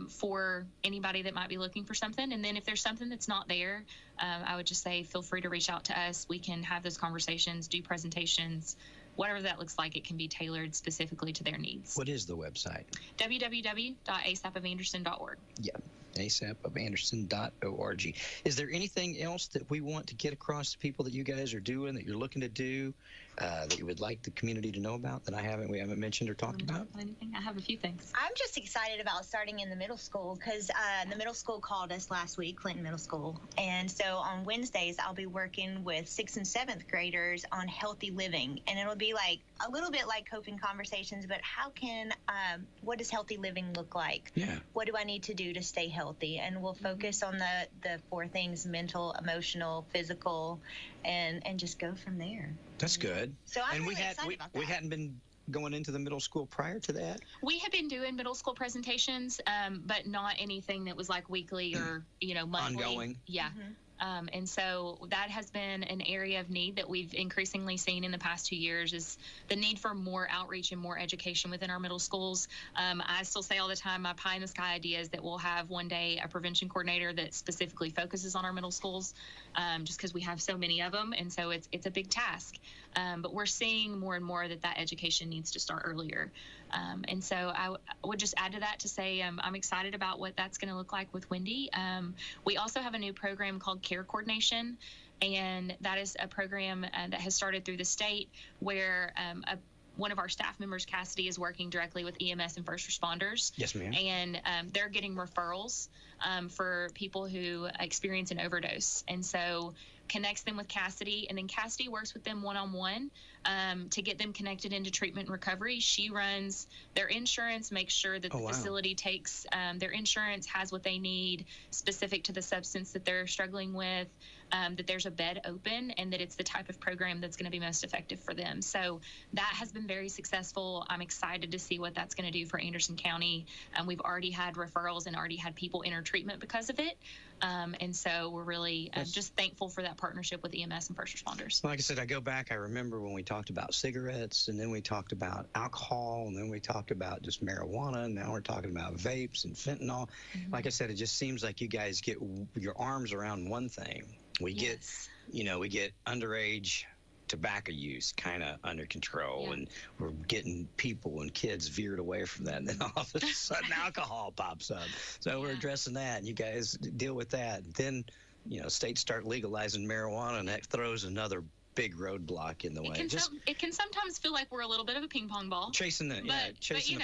for anybody that might be looking for something. And then if there's something that's not there, I would just say feel free to reach out to us. We can have those conversations, do presentations, whatever that looks like, it can be tailored specifically to their needs. What is the website? www.asapofanderson.org. Yeah, asapofanderson.org. Is there anything else that we want to get across to people that you guys are doing, that you're looking to do, that you would like the community to know about that we haven't mentioned or talked about? Anything? I have a few things. I'm just excited about starting in the middle school because the middle school called us last week, Clinton Middle School. And so on Wednesdays, I'll be working with 6th and 7th graders on healthy living. And it'll be like a little bit like coping conversations, but what does healthy living look like? Yeah. What do I need to do to stay healthy? And we'll focus on the 4 things: mental, emotional, physical, and just go from there. That's good. So I'm really excited about that. We hadn't been going into the middle school prior to that? We had been doing middle school presentations, but not anything that was like weekly or, monthly. Ongoing. Yeah. Mm-hmm. And so that has been an area of need that we've increasingly seen in the past 2 years, is the need for more outreach and more education within our middle schools. I still say all the time, my pie in the sky idea is that we'll have one day a prevention coordinator that specifically focuses on our middle schools, just because we have so many of them. And so it's a big task. But we're seeing more and more that education needs to start earlier. And so I would just add to that to say I'm excited about what that's going to look like with Wendy. We also have a new program called Care Coordination, and that is a program that has started through the state where one of our staff members, Cassidy, is working directly with EMS and first responders. Yes, ma'am. And they're getting referrals for people who experience an overdose. And so connects them with Cassidy, and then Cassidy works with them one-on-one to get them connected into treatment and recovery. She runs their insurance, makes sure that the facility takes their insurance, has what they need specific to the substance that they're struggling with, that there's a bed open, and that it's the type of program that's going to be most effective for them. So that has been very successful. I'm excited to see what that's going to do for Anderson County. We've already had referrals and already had people enter treatment because of it. And so we're really just thankful for that partnership with EMS and first responders. Like I said, I go back, I remember when we talked about cigarettes, and then we talked about alcohol, and then we talked about just marijuana, and now we're talking about vapes and fentanyl. Mm-hmm. Like I said, it just seems like you guys get your arms around one thing. We get underage tobacco use kind of under control, and we're getting people and kids veered away from that, and then all of a sudden alcohol pops up. So we're addressing that, and you guys deal with that. Then states start legalizing marijuana, and that throws another big roadblock in the way. It can sometimes feel like we're a little bit of a ping pong ball, chasing the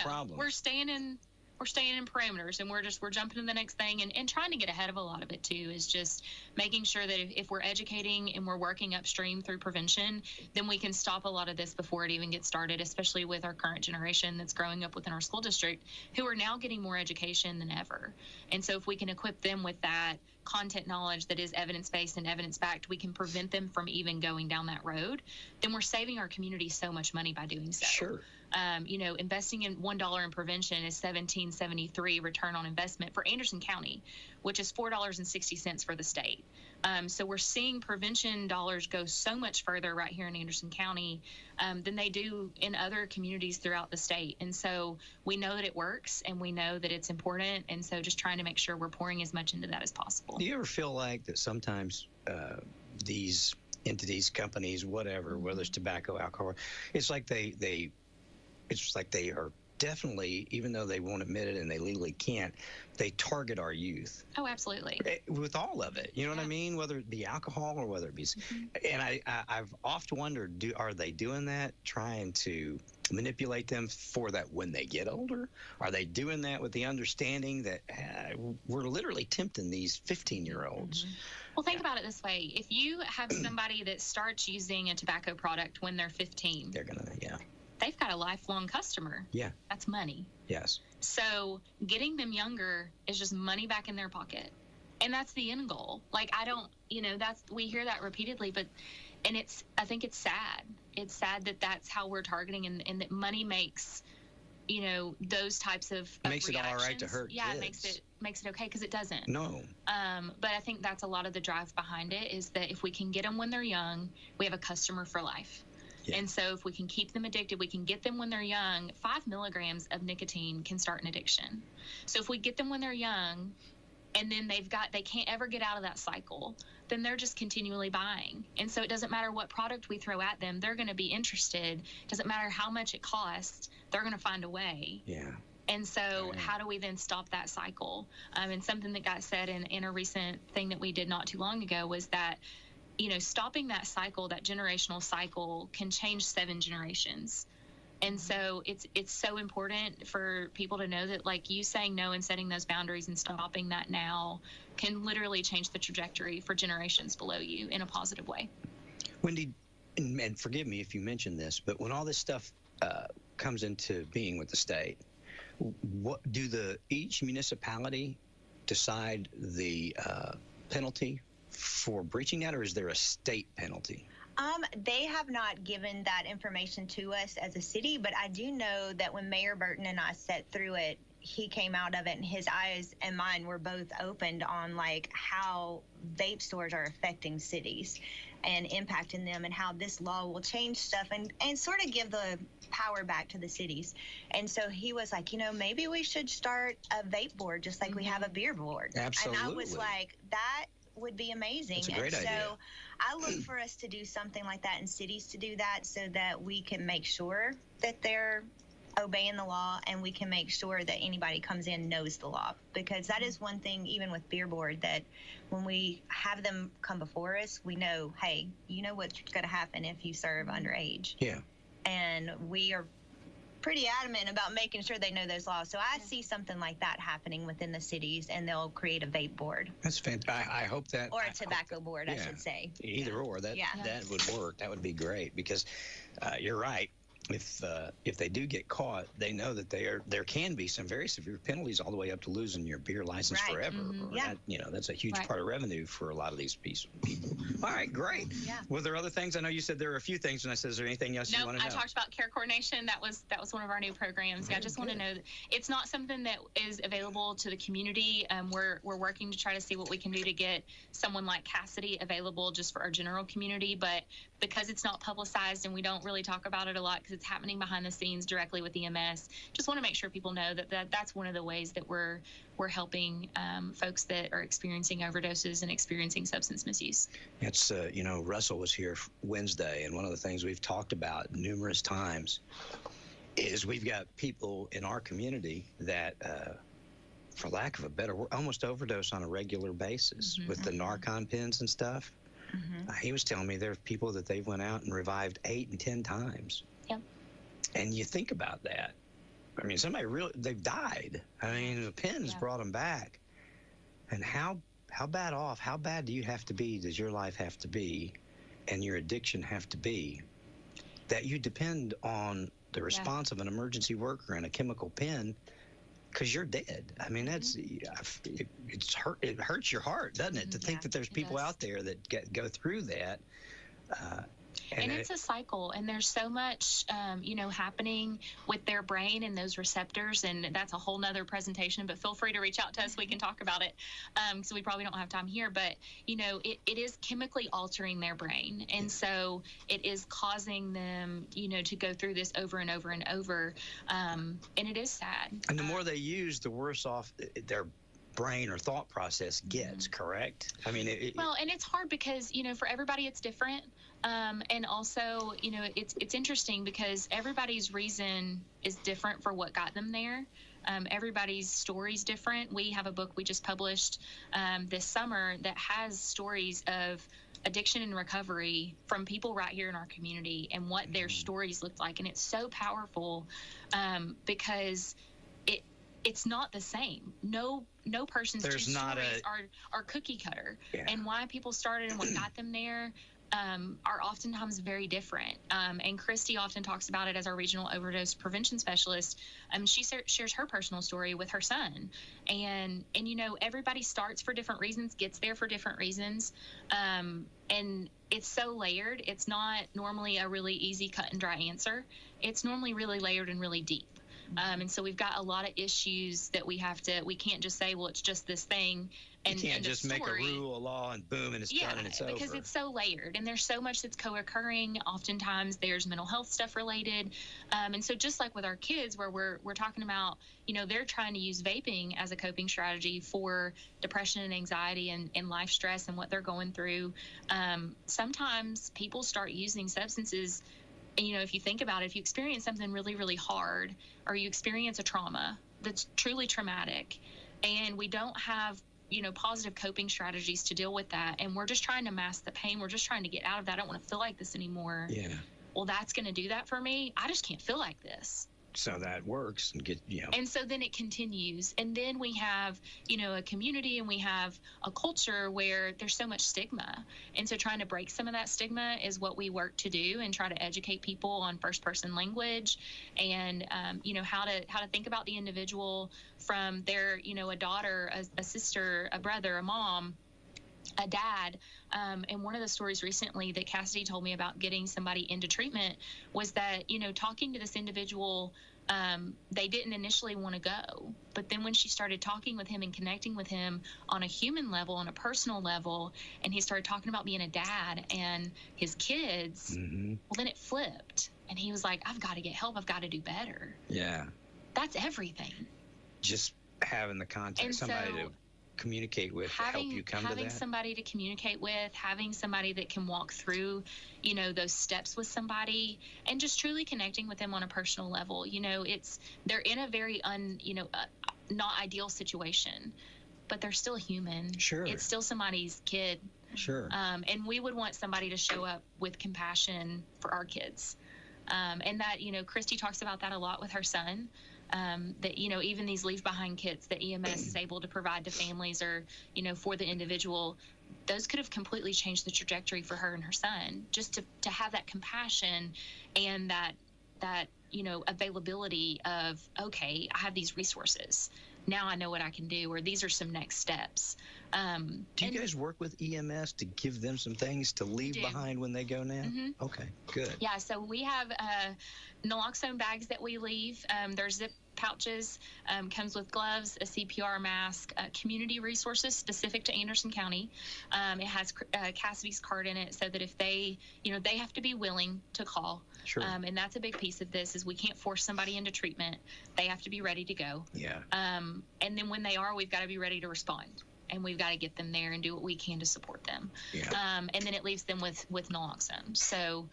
problem. We're staying in parameters, and we're jumping to the next thing, and trying to get ahead of a lot of it too, is just making sure that if we're educating and we're working upstream through prevention, then we can stop a lot of this before it even gets started, especially with our current generation that's growing up within our school district, who are now getting more education than ever. And so if we can equip them with that content knowledge that is evidence-based and evidence-backed, we can prevent them from even going down that road, then we're saving our community so much money by doing so. Sure. Investing in $1 in prevention is $17.73 return on investment for Anderson County, which is $4.60 for the state. So we're seeing prevention dollars go so much further right here in Anderson County than they do in other communities throughout the state. And so we know that it works, and we know that it's important. And so just trying to make sure we're pouring as much into that as possible. Do you ever feel like that sometimes these entities, companies, whatever, whether it's tobacco, alcohol, it's like they are definitely, even though they won't admit it and they legally can't, they target our youth. Oh, absolutely. With all of it. You know what I mean? Whether it be alcohol or whether it be... And I've oft wondered, are they doing that, trying to manipulate them for that when they get older? Are they doing that with the understanding that we're literally tempting these 15-year-olds? Well, think about it this way. If you have somebody that starts using a tobacco product when they're 15... They're going to, they've got a lifelong customer. Yeah. That's money. Yes. So getting them younger is just money back in their pocket. And that's the end goal. Like, we hear that repeatedly, I think it's sad. It's sad that that's how we're targeting, and that money makes, those types of makes reactions. It all right to hurt kids. It makes it okay, because it doesn't. No. But I think that's a lot of the drive behind it, is that if we can get them when they're young, we have a customer for life. Yeah. And so if we can keep them addicted, we can get them when they're young. 5 milligrams of nicotine can start an addiction. So if we get them when they're young, and then they can't ever get out of that cycle, then they're just continually buying. And so it doesn't matter what product we throw at them, they're going to be interested. Doesn't matter how much it costs, they're going to find a way. Yeah. And so how do we then stop that cycle? And something that got said in a recent thing that we did not too long ago was that, stopping that cycle, that generational cycle, can change 7 generations. And so it's so important for people to know that, like, you saying no and setting those boundaries and stopping that now can literally change the trajectory for generations below you in a positive way. Wendy, and forgive me if you mentioned this, but when all this stuff comes into being with the state, what do each municipality decide the penalty for breaching that, or is there a state penalty? They have not given that information to us as a city, but I do know that when Mayor Burton and I sat through it, he came out of it and his eyes and mine were both opened on like how vape stores are affecting cities and impacting them, and how this law will change stuff and sort of give the power back to the cities. And so he was like, maybe we should start a vape board just like we have a beer board. Absolutely. And I was like, that would be amazing. That's a great idea. So I look for us to do something like that and cities to do that so that we can make sure that they're obeying the law, and we can make sure that anybody comes in knows the law, because that is one thing, even with beer board, that when we have them come before us, we know, hey, you know what's going to happen if you serve underage. Yeah. And we are pretty adamant about making sure they know those laws. So I see something like that happening within the cities, and they'll create a vape board. That's fantastic. I hope that. Or a tobacco board, I should say. Either or. That would work. That would be great, because you're right. If they do get caught, they know that there can be some very severe penalties, all the way up to losing your beer license forever. That's a huge part of revenue for a lot of these people. All right, great. Yeah. Were there other things? I know you said there were a few things, and I said, is there anything else you want to know? I talked about care coordination. That was one of our new programs. I just want to know that it's not something that is available to the community. We're working to try to see what we can do to get someone like Cassidy available just for our general community, but because it's not publicized and we don't really talk about it a lot because it's happening behind the scenes directly with EMS, just want to make sure people know that's one of the ways that we're helping folks that are experiencing overdoses and experiencing substance misuse. It's Russell was here Wednesday, and one of the things we've talked about numerous times is we've got people in our community that for lack of a better word, almost overdose on a regular basis with the Narcan pens and stuff. He was telling me there are people that they've went out and revived 8 and 10 times. Yep. And you think about that. I mean, they've died. I mean, the pens brought them back. And how bad do you have to be, does your life have to be, and your addiction have to be, that you depend on the response of an emergency worker and a chemical pen, because you're dead. I mean, it hurts your heart, doesn't it, to think that there's people out there that go through that. And it's a cycle, and there's so much, happening with their brain and those receptors, and that's a whole nother presentation, but feel free to reach out to us. We can talk about it, so we probably don't have time here, but, it is chemically altering their brain, and so it is causing them, to go through this over and over and over, and it is sad. And the more they use, the worse off their brain or thought process gets, correct? I mean, and it's hard because, for everybody it's different. And also, it's interesting because everybody's reason is different for what got them there. Everybody's story's different. We have a book we just published this summer that has stories of addiction and recovery from people right here in our community and what their stories looked like. And it's so powerful because it's not the same. No person's stories are cookie cutter. Yeah. And why people started and what got them there are oftentimes very different. And Christy often talks about it as our regional overdose prevention specialist. She shares her personal story with her son. And everybody starts for different reasons, gets there for different reasons. And it's so layered. It's not normally a really easy cut and dry answer. It's normally really layered and really deep. And so we've got a lot of issues that we can't just say, well, it's just this thing. And you can't just make a rule, a law, and boom, and it's done and it's over. Because it's so layered, and there's so much that's co-occurring. Oftentimes, there's mental health stuff related, and so just like with our kids, where we're talking about, they're trying to use vaping as a coping strategy for depression and anxiety and life stress and what they're going through. Sometimes people start using substances. And, if you think about it, if you experience something really, really hard, or you experience a trauma that's truly traumatic, and we don't have positive coping strategies to deal with that, and we're just trying to mask the pain, we're just trying to get out of that, I don't want to feel like this anymore. Well, that's going to do that for me. I just can't feel like this. So that works and and so then it continues, and then we have a community, and we have a culture where there's so much stigma, and so trying to break some of that stigma is what we work to do, and try to educate people on first person language, and how to think about the individual from their a daughter, a sister, a brother, a mom, a dad. And one of the stories recently that Cassidy told me about getting somebody into treatment was that, talking to this individual, they didn't initially want to go. But then when she started talking with him and connecting with him on a human level, on a personal level, and he started talking about being a dad and his kids, well, then it flipped. And he was like, I've got to get help. I've got to do better. Yeah. That's everything. Just having the contact, somebody to communicate with, to help you come to that. Having somebody to communicate with, having somebody that can walk through, those steps with somebody, and just truly connecting with them on a personal level. They're in a very not ideal situation, but they're still human. Sure. It's still somebody's kid. Sure. And we would want somebody to show up with compassion for our kids. And that, Christy talks about that a lot with her son. That, even these leave behind kits that EMS is able to provide to families, or, for the individual, those could have completely changed the trajectory for her and her son, just to have that compassion and that availability of, okay, I have these resources. Now I know what I can do, or these are some next steps. Do you guys work with EMS to give them some things to leave behind when they go now? Okay, good. Yeah, so we have naloxone bags that we leave. They're zip pouches, comes with gloves, a CPR mask, community resources specific to Anderson County. It has Cassidy's card in it, so that if they have to be willing to call. Sure. And that's a big piece of this, is we can't force somebody into treatment. They have to be ready to go. Yeah. And then when they are, we've got to be ready to respond. And we've got to get them there and do what we can to support them. Yeah. And then it leaves them with naloxone. So,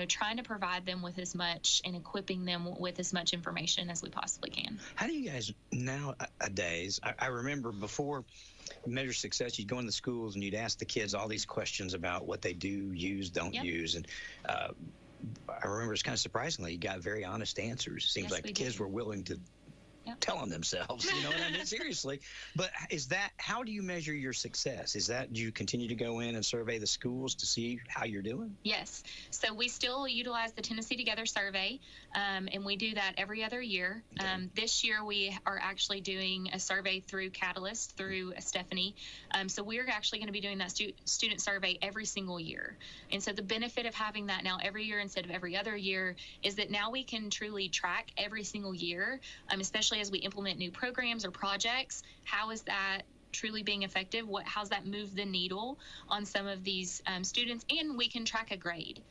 trying to provide them with as much, and equipping them with as much information as we possibly can. How do you guys nowadays, I remember before Measure Success, you'd go in the schools and you'd ask the kids all these questions about what they do, use, don't use. And I remember it's kind of surprisingly, you got very honest answers. Seems like the kids were willing to tell on themselves, you know what I mean? Seriously. But how do you measure your success? Do you continue to go in and survey the schools to see how you're doing? Yes. So we still utilize the Tennessee Together survey, and we do that every other year. Okay. This year we are actually doing a survey through Catalyst, through Stephanie. So we're actually going to be doing that student survey every single year. And so the benefit of having that now every year instead of every other year is that now we can truly track every single year, especially as we implement new programs or projects. How is that truly being effective? How's that move the needle on some of these students? And we can track a grade.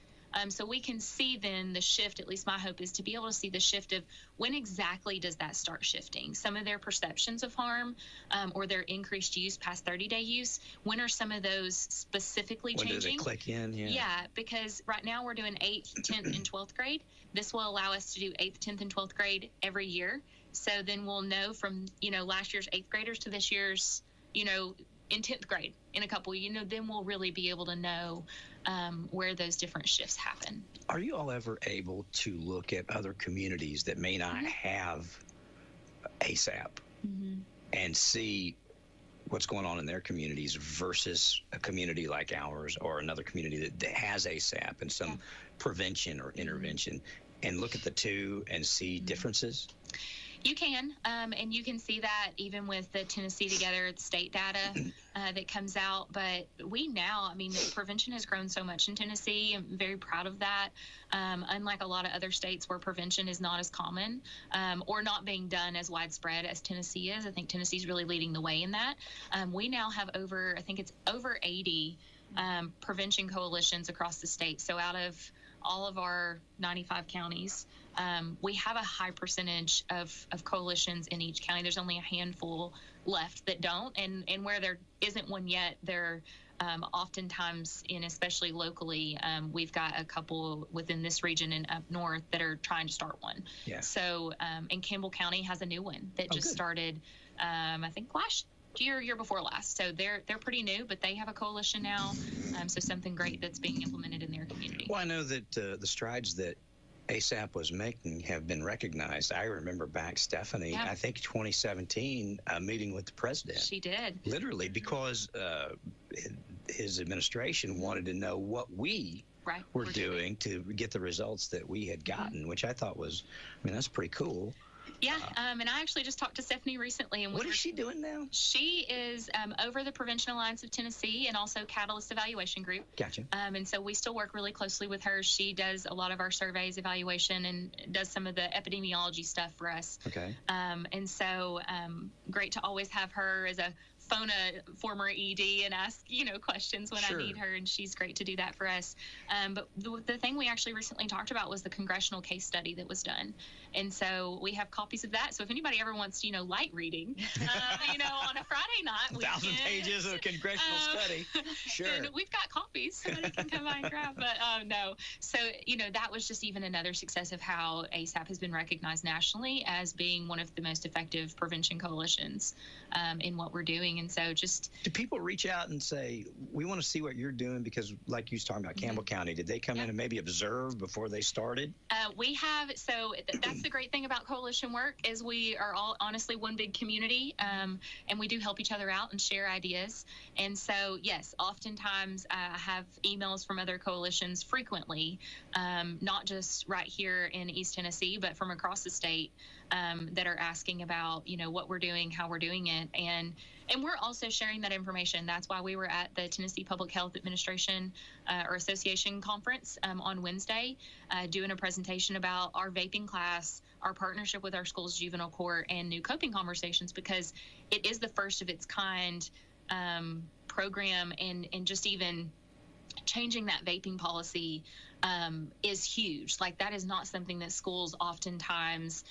So we can see then the shift, at least my hope is to be able to see the shift of when exactly does that start shifting. Some of their perceptions of harm or their increased use past 30-day use, when are some of those specifically changing? When do they click in? Yeah, because right now we're doing 8th, 10th, and 12th grade. This will allow us to do 8th, 10th, and 12th grade every year. So then we'll know from, last year's 8th graders to this year's, in 10th grade in a couple, then we'll really be able to know where those different shifts happen. Are you all ever able to look at other communities that may not have ASAP and see what's going on in their communities versus a community like ours or another community that has ASAP and some prevention or intervention, and look at the two and see differences? You can, and you can see that even with the Tennessee Together state data that comes out. But we now, I mean, prevention has grown so much in Tennessee. I'm very proud of that. Unlike a lot of other states where prevention is not as common or not being done as widespread as Tennessee is, I think Tennessee's really leading the way in that. We now have over 80 prevention coalitions across the state. So out of all of our 95 counties, we have a high percentage of coalitions in each county. There's only a handful left that don't, and where there isn't one yet, there oftentimes, and especially locally, we've got a couple within this region and up north that are trying to start one. Yeah. So, and Campbell County has a new one that just started, I think last year before last. So they're pretty new, but they have a coalition now. So something great that's being implemented in their community. Well, I know that the strides that ASAP was making have been recognized. I remember back, Stephanie, I think 2017, meeting with the president. She did. Literally, because his administration wanted to know what we were doing to get the results that we had gotten, which I thought was, that's pretty cool. Yeah, and I actually just talked to Stephanie recently. And what is she doing now? She is over the Prevention Alliance of Tennessee and also Catalyst Evaluation Group. Gotcha. And so we still work really closely with her. She does a lot of our surveys, evaluation, and does some of the epidemiology stuff for us. Okay. And so great to always have her as a phone a former ED and ask, questions when I need her, and she's great to do that for us. But the thing we actually recently talked about was the congressional case study that was done. And so we have copies of that. So if anybody ever wants, light reading, on a Friday night, 1,000 pages of congressional study. Sure. And we've got copies. Somebody can come by and grab. But no. So, that was just even another success of how ASAP has been recognized nationally as being one of the most effective prevention coalitions in what we're doing. And so do people reach out and say, we want to see what you're doing? Because like you was talking about Campbell County, did they come in and maybe observe before they started? We have. So that's the great thing about coalition work is we are all honestly one big community, and we do help each other out and share ideas. And so, yes, oftentimes I have emails from other coalitions frequently, not just right here in East Tennessee, but from across the state that are asking about, what we're doing, how we're doing it. And we're also sharing that information. That's why we were at the Tennessee Public Health Administration or Association conference on Wednesday, doing a presentation about our vaping class, our partnership with our school's juvenile court, and new coping conversations, because it is the first of its kind program, and just even changing that vaping policy is huge. Like, that is not something that schools oftentimes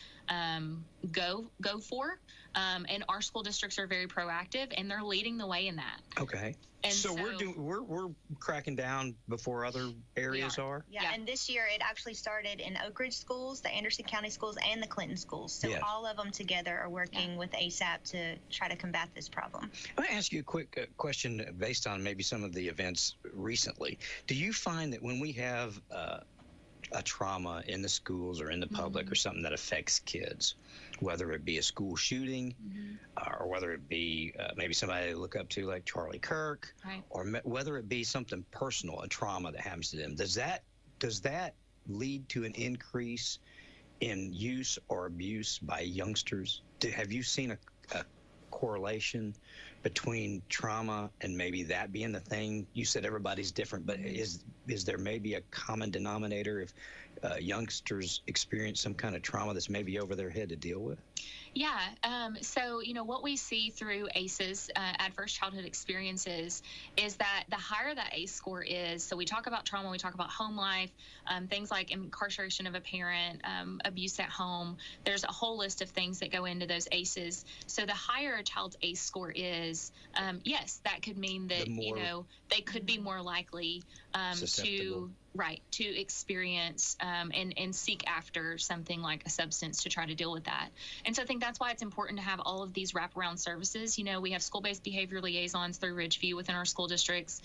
go for. And our school districts are very proactive, and they're leading the way in that. Okay. And so we're cracking down before other areas are? Yeah, and this year it actually started in Oak Ridge schools, the Anderson County schools, and the Clinton schools. So all of them together are working with ASAP to try to combat this problem. I want to ask you a quick question based on maybe some of the events recently. Do you find that when we have a trauma in the schools or in the public or something that affects kids, whether it be a school shooting or whether it be maybe somebody to look up to like Charlie Kirk, or whether it be something personal, a trauma that happens to them, does that lead to an increase in use or abuse by youngsters? Have you seen a correlation between trauma and maybe that being the thing? You said everybody's different, but is there maybe a common denominator if youngsters experience some kind of trauma that's maybe over their head to deal with? Yeah. So, what we see through ACEs, adverse childhood experiences, is that the higher that ACE score is, so we talk about trauma, we talk about home life, things like incarceration of a parent, abuse at home. There's a whole list of things that go into those ACEs. So the higher a child's ACE score is, yes, that could mean that, they could be more likely to experience and seek after something like a substance to try to deal with that. And so I think that's why it's important to have all of these wraparound services. We have school-based behavior liaisons through Ridgeview within our school districts.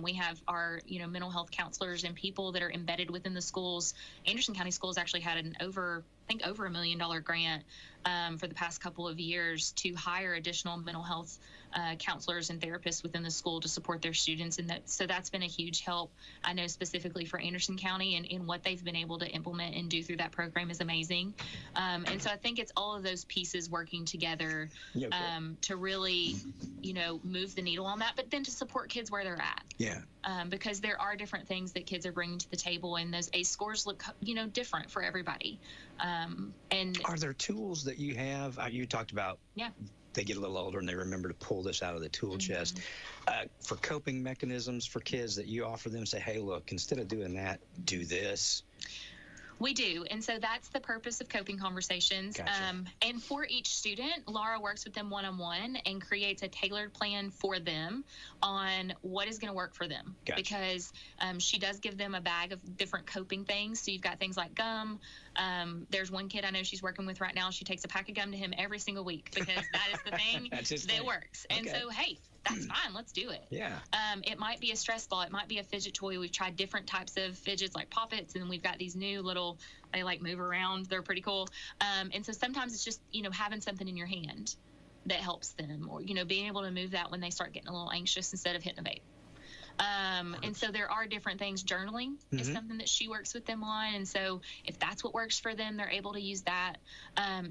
We have our, mental health counselors and people that are embedded within the schools. Anderson County Schools actually had over $1 million grant for the past couple of years to hire additional mental health counselors and therapists within the school to support their students. And so that's been a huge help. I know specifically for Anderson County, and what they've been able to implement and do through that program is amazing. And so I think it's all of those pieces working together to really, move the needle on that, but then to support kids where they're at. Yeah. Because there are different things that kids are bringing to the table, and those ACE scores look, different for everybody. And are there tools that you have? You talked about they get a little older and they remember to pull this out of the tool chest. For coping mechanisms for kids that you offer them, say, hey, look, instead of doing that, do this. We do. And so that's the purpose of coping conversations. Gotcha. And for each student, Laura works with them one-on-one and creates a tailored plan for them on what is going to work for them. Gotcha. Because she does give them a bag of different coping things. So you've got things like gum. There's one kid I know she's working with right now. She takes a pack of gum to him every single week because that is the thing that works. And so, hey, that's fine. Let's do it. Yeah. It might be a stress ball. It might be a fidget toy. We've tried different types of fidgets like Poppets, and we've got these new little, they like move around. They're pretty cool. And so sometimes it's just, having something in your hand that helps them, or, being able to move that when they start getting a little anxious instead of hitting a vape. And so there are different things. Journaling is something that she works with them on. And so if that's what works for them, they're able to use that.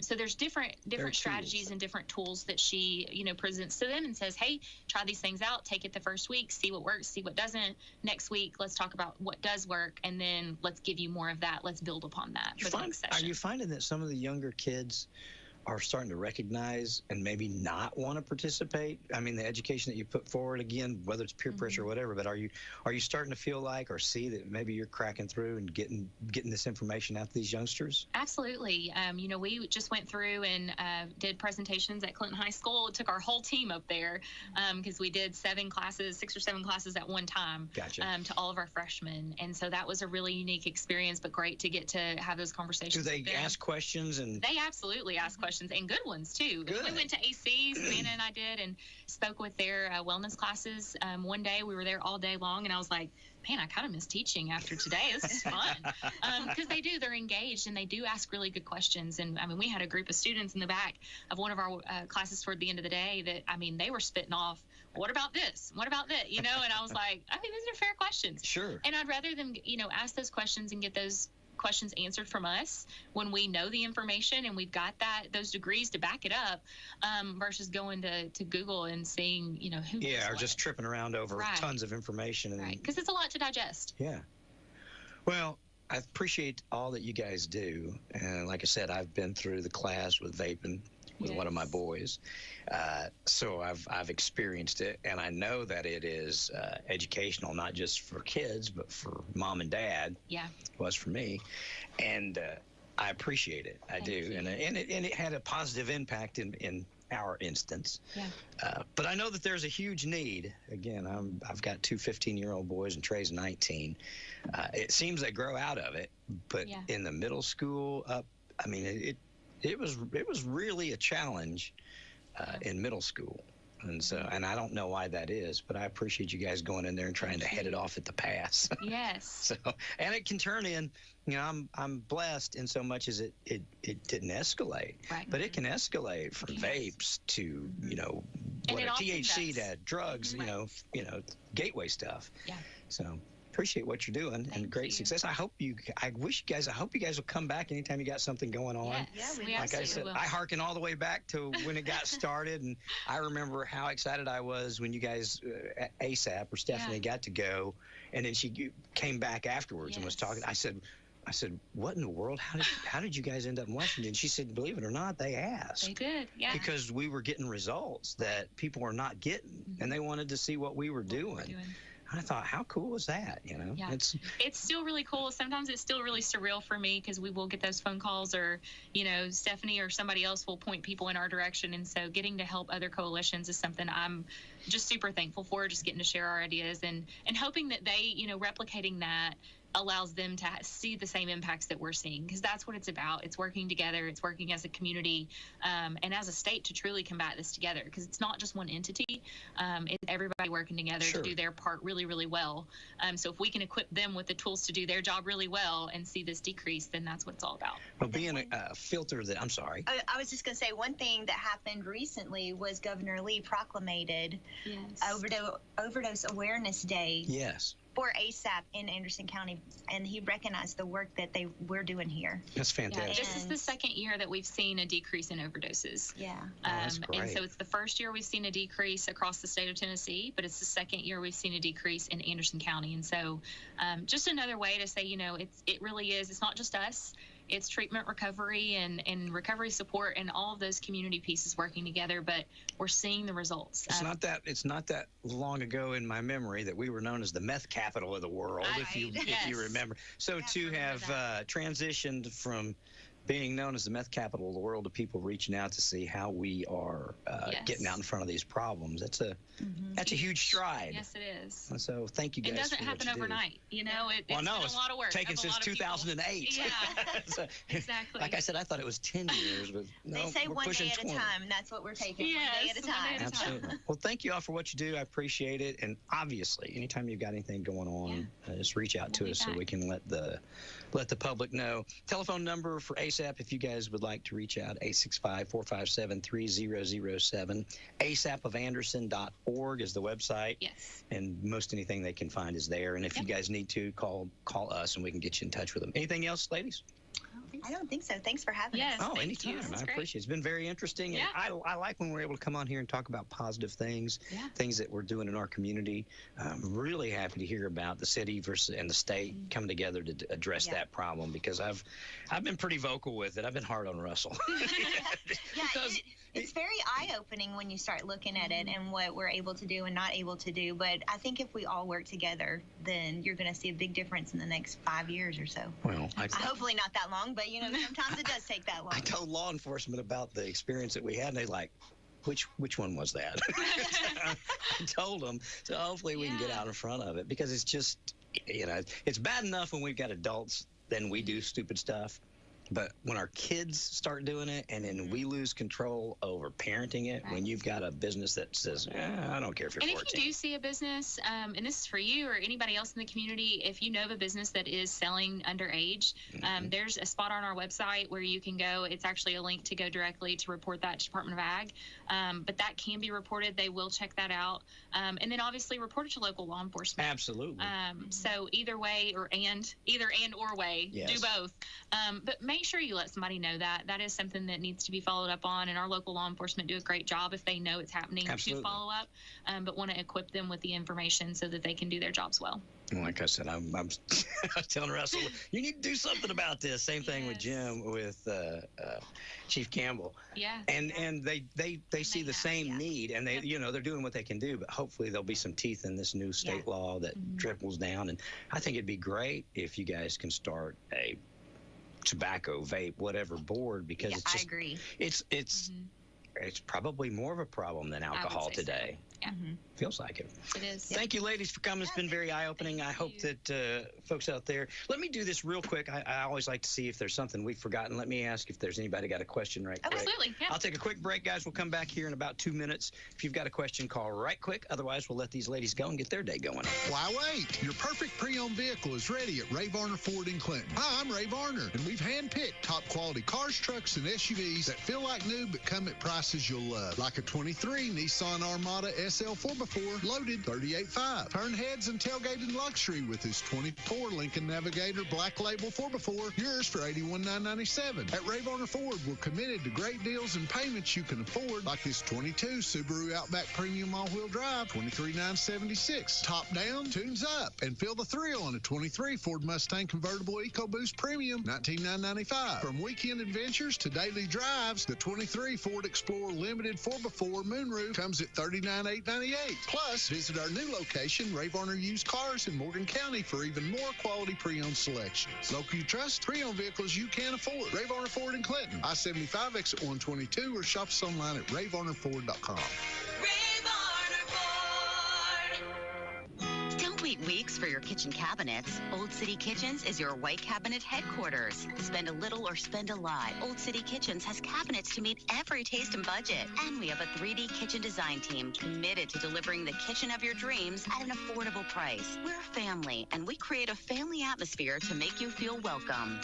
So there's different strategies and different tools that she, presents to them and says, hey, try these things out, take it the first week, see what works, see what doesn't. Next week, let's talk about what does work. And then let's give you more of that. Let's build upon that for the next session. Are you finding that some of the younger kids are starting to recognize and maybe not want to participate? I mean, the education that you put forward, again, whether it's peer pressure or whatever, but are you starting to feel like or see that maybe you're cracking through and getting this information out to these youngsters? Absolutely. We just went through and did presentations at Clinton High School. It took our whole team up there because we did 6 or 7 classes at one time. Gotcha. To all of our freshmen. And so that was a really unique experience, but great to get to have those conversations. Do they ask questions? And they absolutely ask questions, and good ones too. Good. We went to AC, Savannah and I did, and spoke with their wellness classes. One day we were there all day long, and I was like, man, I kind of miss teaching after today. This is fun. Because they're engaged, and they do ask really good questions. And I mean, we had a group of students in the back of one of our classes toward the end of the day that, they were spitting off, what about this? What about that? And I was like, I think these are fair questions. Sure. And I'd rather them, ask those questions and get those questions answered from us when we know the information and we've got those degrees to back it up, versus going to Google and seeing, who or just tripping around over tons of information. Right, because it's a lot to digest. Yeah. Well, I appreciate all that you guys do. And like I said, I've been through the class with vaping with one of my boys. So I've experienced it, and I know that it is educational, not just for kids, but for mom and dad. Yeah. It was for me. And I appreciate it. I do. You. And it had a positive impact in our instance. Yeah. But I know that there's a huge need. Again, I've got 2 15-year-old boys, and Trey's 19. It seems they grow out of it, but in the middle school up, it was really a challenge in middle school. And so, and I don't know why that is, but I appreciate you guys going in there and trying to head it off at the pass. Yes. So, and it can turn in, I'm blessed in so much as it didn't escalate, right. But it can escalate from vapes to, THC to drugs, right. Gateway stuff. Yeah. So appreciate what you're doing and great success. I hope you guys will come back anytime you got something going on. Yes, we like I said, will. I hearken all the way back to when it got started, and I remember how excited I was when you guys, ASAP or Stephanie, got to go, and then she came back afterwards and was talking. I said, what in the world? How did you guys end up in Washington? She said, believe it or not, they asked. They did, yeah. Because we were getting results that people were not getting, and they wanted to see what we were doing. I thought, how cool is that? Yeah. It's still really cool. Sometimes it's still really surreal for me because we will get those phone calls, or, Stephanie or somebody else will point people in our direction. And so getting to help other coalitions is something I'm just super thankful for, just getting to share our ideas and hoping that they, replicating that allows them to see the same impacts that we're seeing, because that's what it's about. It's working together. It's working as a community and as a state to truly combat this together, because it's not just one entity. It's everybody working together to do their part really, really well. So if we can equip them with the tools to do their job really well and see this decrease, then that's what it's all about. Well, being a filter that, I'm sorry. I was just going to say, one thing that happened recently was Governor Lee proclamated Overdose Awareness Day. Yes. For ASAP in Anderson County, and he recognized the work that we're doing here. That's fantastic. This is the second year that we've seen a decrease in overdoses. Yeah. That's great. And so it's the first year we've seen a decrease across the state of Tennessee, but it's the second year we've seen a decrease in Anderson County. And so just another way to say, it really is, it's not just us. It's treatment recovery and recovery support and all of those community pieces working together, but we're seeing the results. It's not that long ago in my memory that we were known as the meth capital of the world, if you remember. So to have transitioned from being known as the meth capital of the world to people reaching out to see how we are getting out in front of these problems, that's a huge stride. Yes, it is. And so thank you guys. It doesn't happen overnight. It's been a lot of work. Taken since 2008. Yeah, so, exactly. Like I said, I thought it was 10 years, but no, they say we're one pushing day at 20. a time. That's what we're taking. Yes, one day at a time. Absolutely. Well, thank you all for what you do. I appreciate it. And obviously, anytime you've got anything going on, just reach out to us so we can let the public know. Telephone number for ASAP if you guys would like to reach out, 865-457-3007. ASAPofanderson.org is the website. Yes. And most anything they can find is there. And if you guys need to, call us and we can get you in touch with them. Anything else, ladies? I don't think so. Thanks for having us. Oh, anytime. I appreciate it. It's been very interesting. Yeah. And I like when we're able to come on here and talk about positive things, things that we're doing in our community. I'm really happy to hear about the city and the state coming together to address that problem, because I've been pretty vocal with it. I've been hard on Russell. It's very eye-opening when you start looking at it and what we're able to do and not able to do. But I think if we all work together, then you're going to see a big difference in the next 5 years or so. Well, hopefully not that long, but sometimes it does take that long. I told law enforcement about the experience that we had, and they're like, which one was that? I told them. So hopefully we can get out in front of it, because it's just, it's bad enough when we've got adults, then we do stupid stuff. But when our kids start doing it, and then we lose control over parenting it, when you've got a business that says, I don't care if you're 14. And if you do see a business, and this is for you or anybody else in the community, if you know of a business that is selling underage, there's a spot on our website where you can go. It's actually a link to go directly to report that to Department of Ag. But that can be reported. They will check that out. And then obviously report it to local law enforcement. Absolutely. So either way, either and or way, do both. But make sure you let somebody know that. That is something that needs to be followed up on, and our local law enforcement do a great job if they know it's happening to follow up, but want to equip them with the information so that they can do their jobs well. Like I said, I'm telling Russell, you need to do something about this. Same thing with Jim, with Chief Campbell. Yeah. And they see the same need, and they they're doing what they can do, but hopefully there'll be some teeth in this new state law that trickles down. And I think it'd be great if you guys can start a tobacco, vape, whatever board, because it's just, I agree. It's probably more of a problem than alcohol today. So. Yeah. Feels like it. It is. Thank you, ladies, for coming. It's been very eye-opening. I hope that folks out there, let me do this real quick. I always like to see if there's something we've forgotten. Let me ask if there's anybody got a question quick. Absolutely. Yeah. I'll take a quick break, guys. We'll come back here in about 2 minutes. If you've got a question, call right quick. Otherwise, we'll let these ladies go and get their day going. Why wait? Your perfect pre-owned vehicle is ready at Ray Varner Ford in Clinton. Hi, I'm Ray Varner, and we've handpicked top-quality cars, trucks, and SUVs that feel like new but come at prices you'll love. Like a 23 Nissan Armada SL 4x4 loaded $38,500. Turn heads and tailgate in luxury with this 24 Lincoln Navigator Black Label 4x4, yours for $81,997. At Ray Varner Ford, we're committed to great deals and payments you can afford, like this 22 Subaru Outback Premium All-Wheel Drive, $23,976. Top down, tunes up, and feel the thrill on a 23 Ford Mustang Convertible EcoBoost Premium, $19,995. From weekend adventures to daily drives, the 23 Ford Explorer Limited 4x4 Moonroof comes at $39,898. Plus, visit our new location, Ray Varner Used Cars in Morgan County, for even more quality pre-owned selections. Local you trust, pre-owned vehicles you can afford. Ray Varner Ford in Clinton, I-75 exit 122, or shop us online at rayvarnerford.com. Ray Varner Ford. Don't wait weeks for your kitchen cabinets, Old City Kitchens is your white cabinet headquarters. Spend a little or spend a lot. Old City Kitchens has cabinets to meet every taste and budget. And we have a 3D kitchen design team committed to delivering the kitchen of your dreams at an affordable price. We're a family, and we create a family atmosphere to make you feel welcome.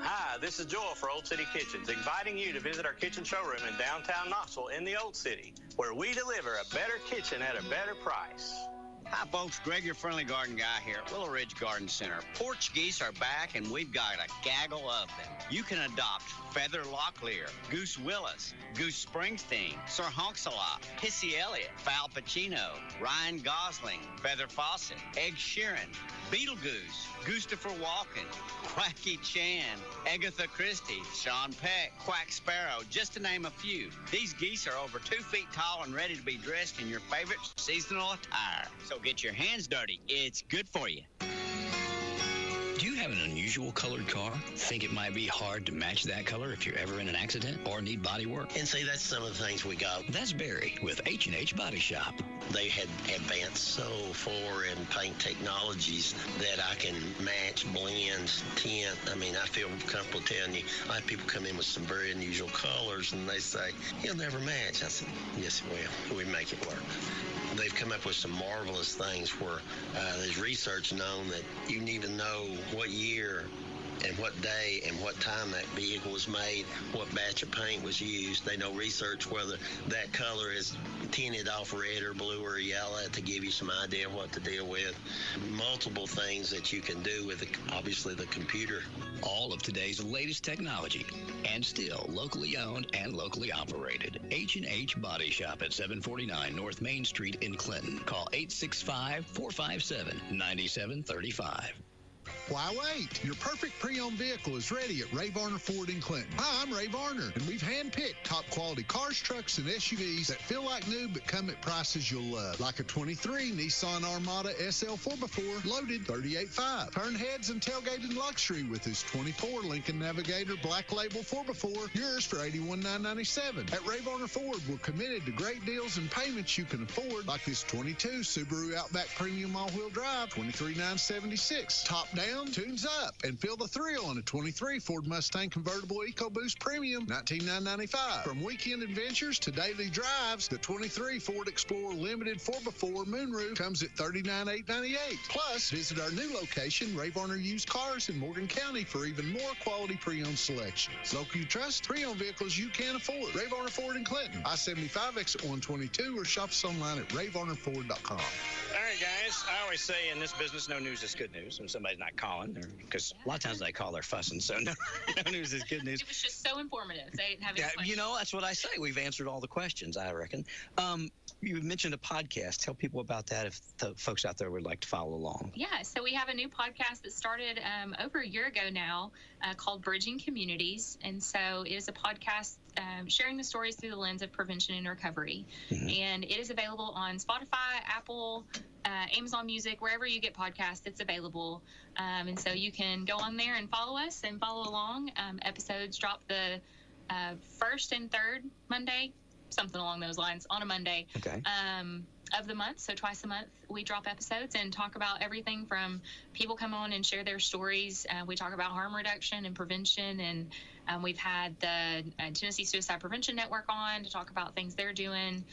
Hi, this is Joel for Old City Kitchens, inviting you to visit our kitchen showroom in downtown Knoxville in the Old City, where we deliver a better kitchen at a better price. Hi, folks. Greg, your friendly garden guy here at Willow Ridge Garden Center. Porch geese are back, and we've got a gaggle of them. You can adopt Feather Locklear, Goose Willis, Goose Springsteen, Sir Honks-a-Lot, Hissy Elliott, Fal Pacino, Ryan Gosling, Feather Fawcett, Egg Sheeran, Beetlegoose, Gustaffer Walken, Quacky Chan, Agatha Christie, Sean Peck, Quack Sparrow, just to name a few. These geese are over 2 feet tall and ready to be dressed in your favorite seasonal attire. So get your hands dirty. It's good for you. Do you have an unusual colored car? Think it might be hard to match that color if you're ever in an accident or need body work? And see, that's some of the things we got. That's Barry with H&H Body Shop. They had advanced so far in paint technologies that I can match, blend, tint. I mean, I feel comfortable telling you, I have people come in with some very unusual colors and they say, he'll never match. I said, yes, it will. We make it work. They've come up with some marvelous things where there's research known that you need to know what year and what day and what time that vehicle was made, what batch of paint was used. They know research whether that color is tinted off red or blue or yellow to give you some idea of what to deal with. Multiple things that you can do with, obviously, the computer. All of today's latest technology, and still locally owned and locally operated. H&H Body Shop at 749 North Main Street in Clinton. Call 865-457-9735. Why wait? Your perfect pre-owned vehicle is ready at Ray Varner Ford in Clinton. Hi, I'm Ray Varner, and we've handpicked top quality cars, trucks, and SUVs that feel like new but come at prices you'll love. Like a 23 Nissan Armada SL 4x4 loaded $38,500. Turn heads and tailgate in luxury with this 24 Lincoln Navigator Black Label 4x4, yours for $81,997. At Ray Varner Ford, we're committed to great deals and payments you can afford, like this 22 Subaru Outback Premium All-Wheel Drive, $23,976. Top down, tunes up, and feel the thrill on a 23 Ford Mustang Convertible EcoBoost Premium, $19,995. From weekend adventures to daily drives, the 23 Ford Explorer Limited 4x4 Moonroof comes at $39,898. Plus, visit our new location, Ray Varner Used Cars in Morgan County, for even more quality pre-owned selection. Local you trust, pre-owned vehicles you can afford. Ray Varner Ford in Clinton, I-75 exit 122, or shop us online at rayvarnerford.com. All right, guys. I always say in this business, no news is good news when somebody's not calling, because a lot of times they call, they're fussing. So no news is good news. It was just so informative. They didn't have any questions. You know, that's what I say. We've answered all the questions, I reckon. You mentioned a podcast. Tell people about that if the folks out there would like to follow along. Yeah, so we have a new podcast that started over a year ago now called Bridging Communities. And so it is a podcast sharing the stories through the lens of prevention and recovery. Mm-hmm. And it is available on Spotify, Apple, Amazon Music, wherever you get podcasts, it's available. And so you can go on there and follow us and follow along. Episodes drop the first and third Monday, something along those lines, on a Monday of the month. So twice a month we drop episodes and talk about everything from people come on and share their stories. We talk about harm reduction and prevention, and we've had the Tennessee Suicide Prevention Network on to talk about things they're doing,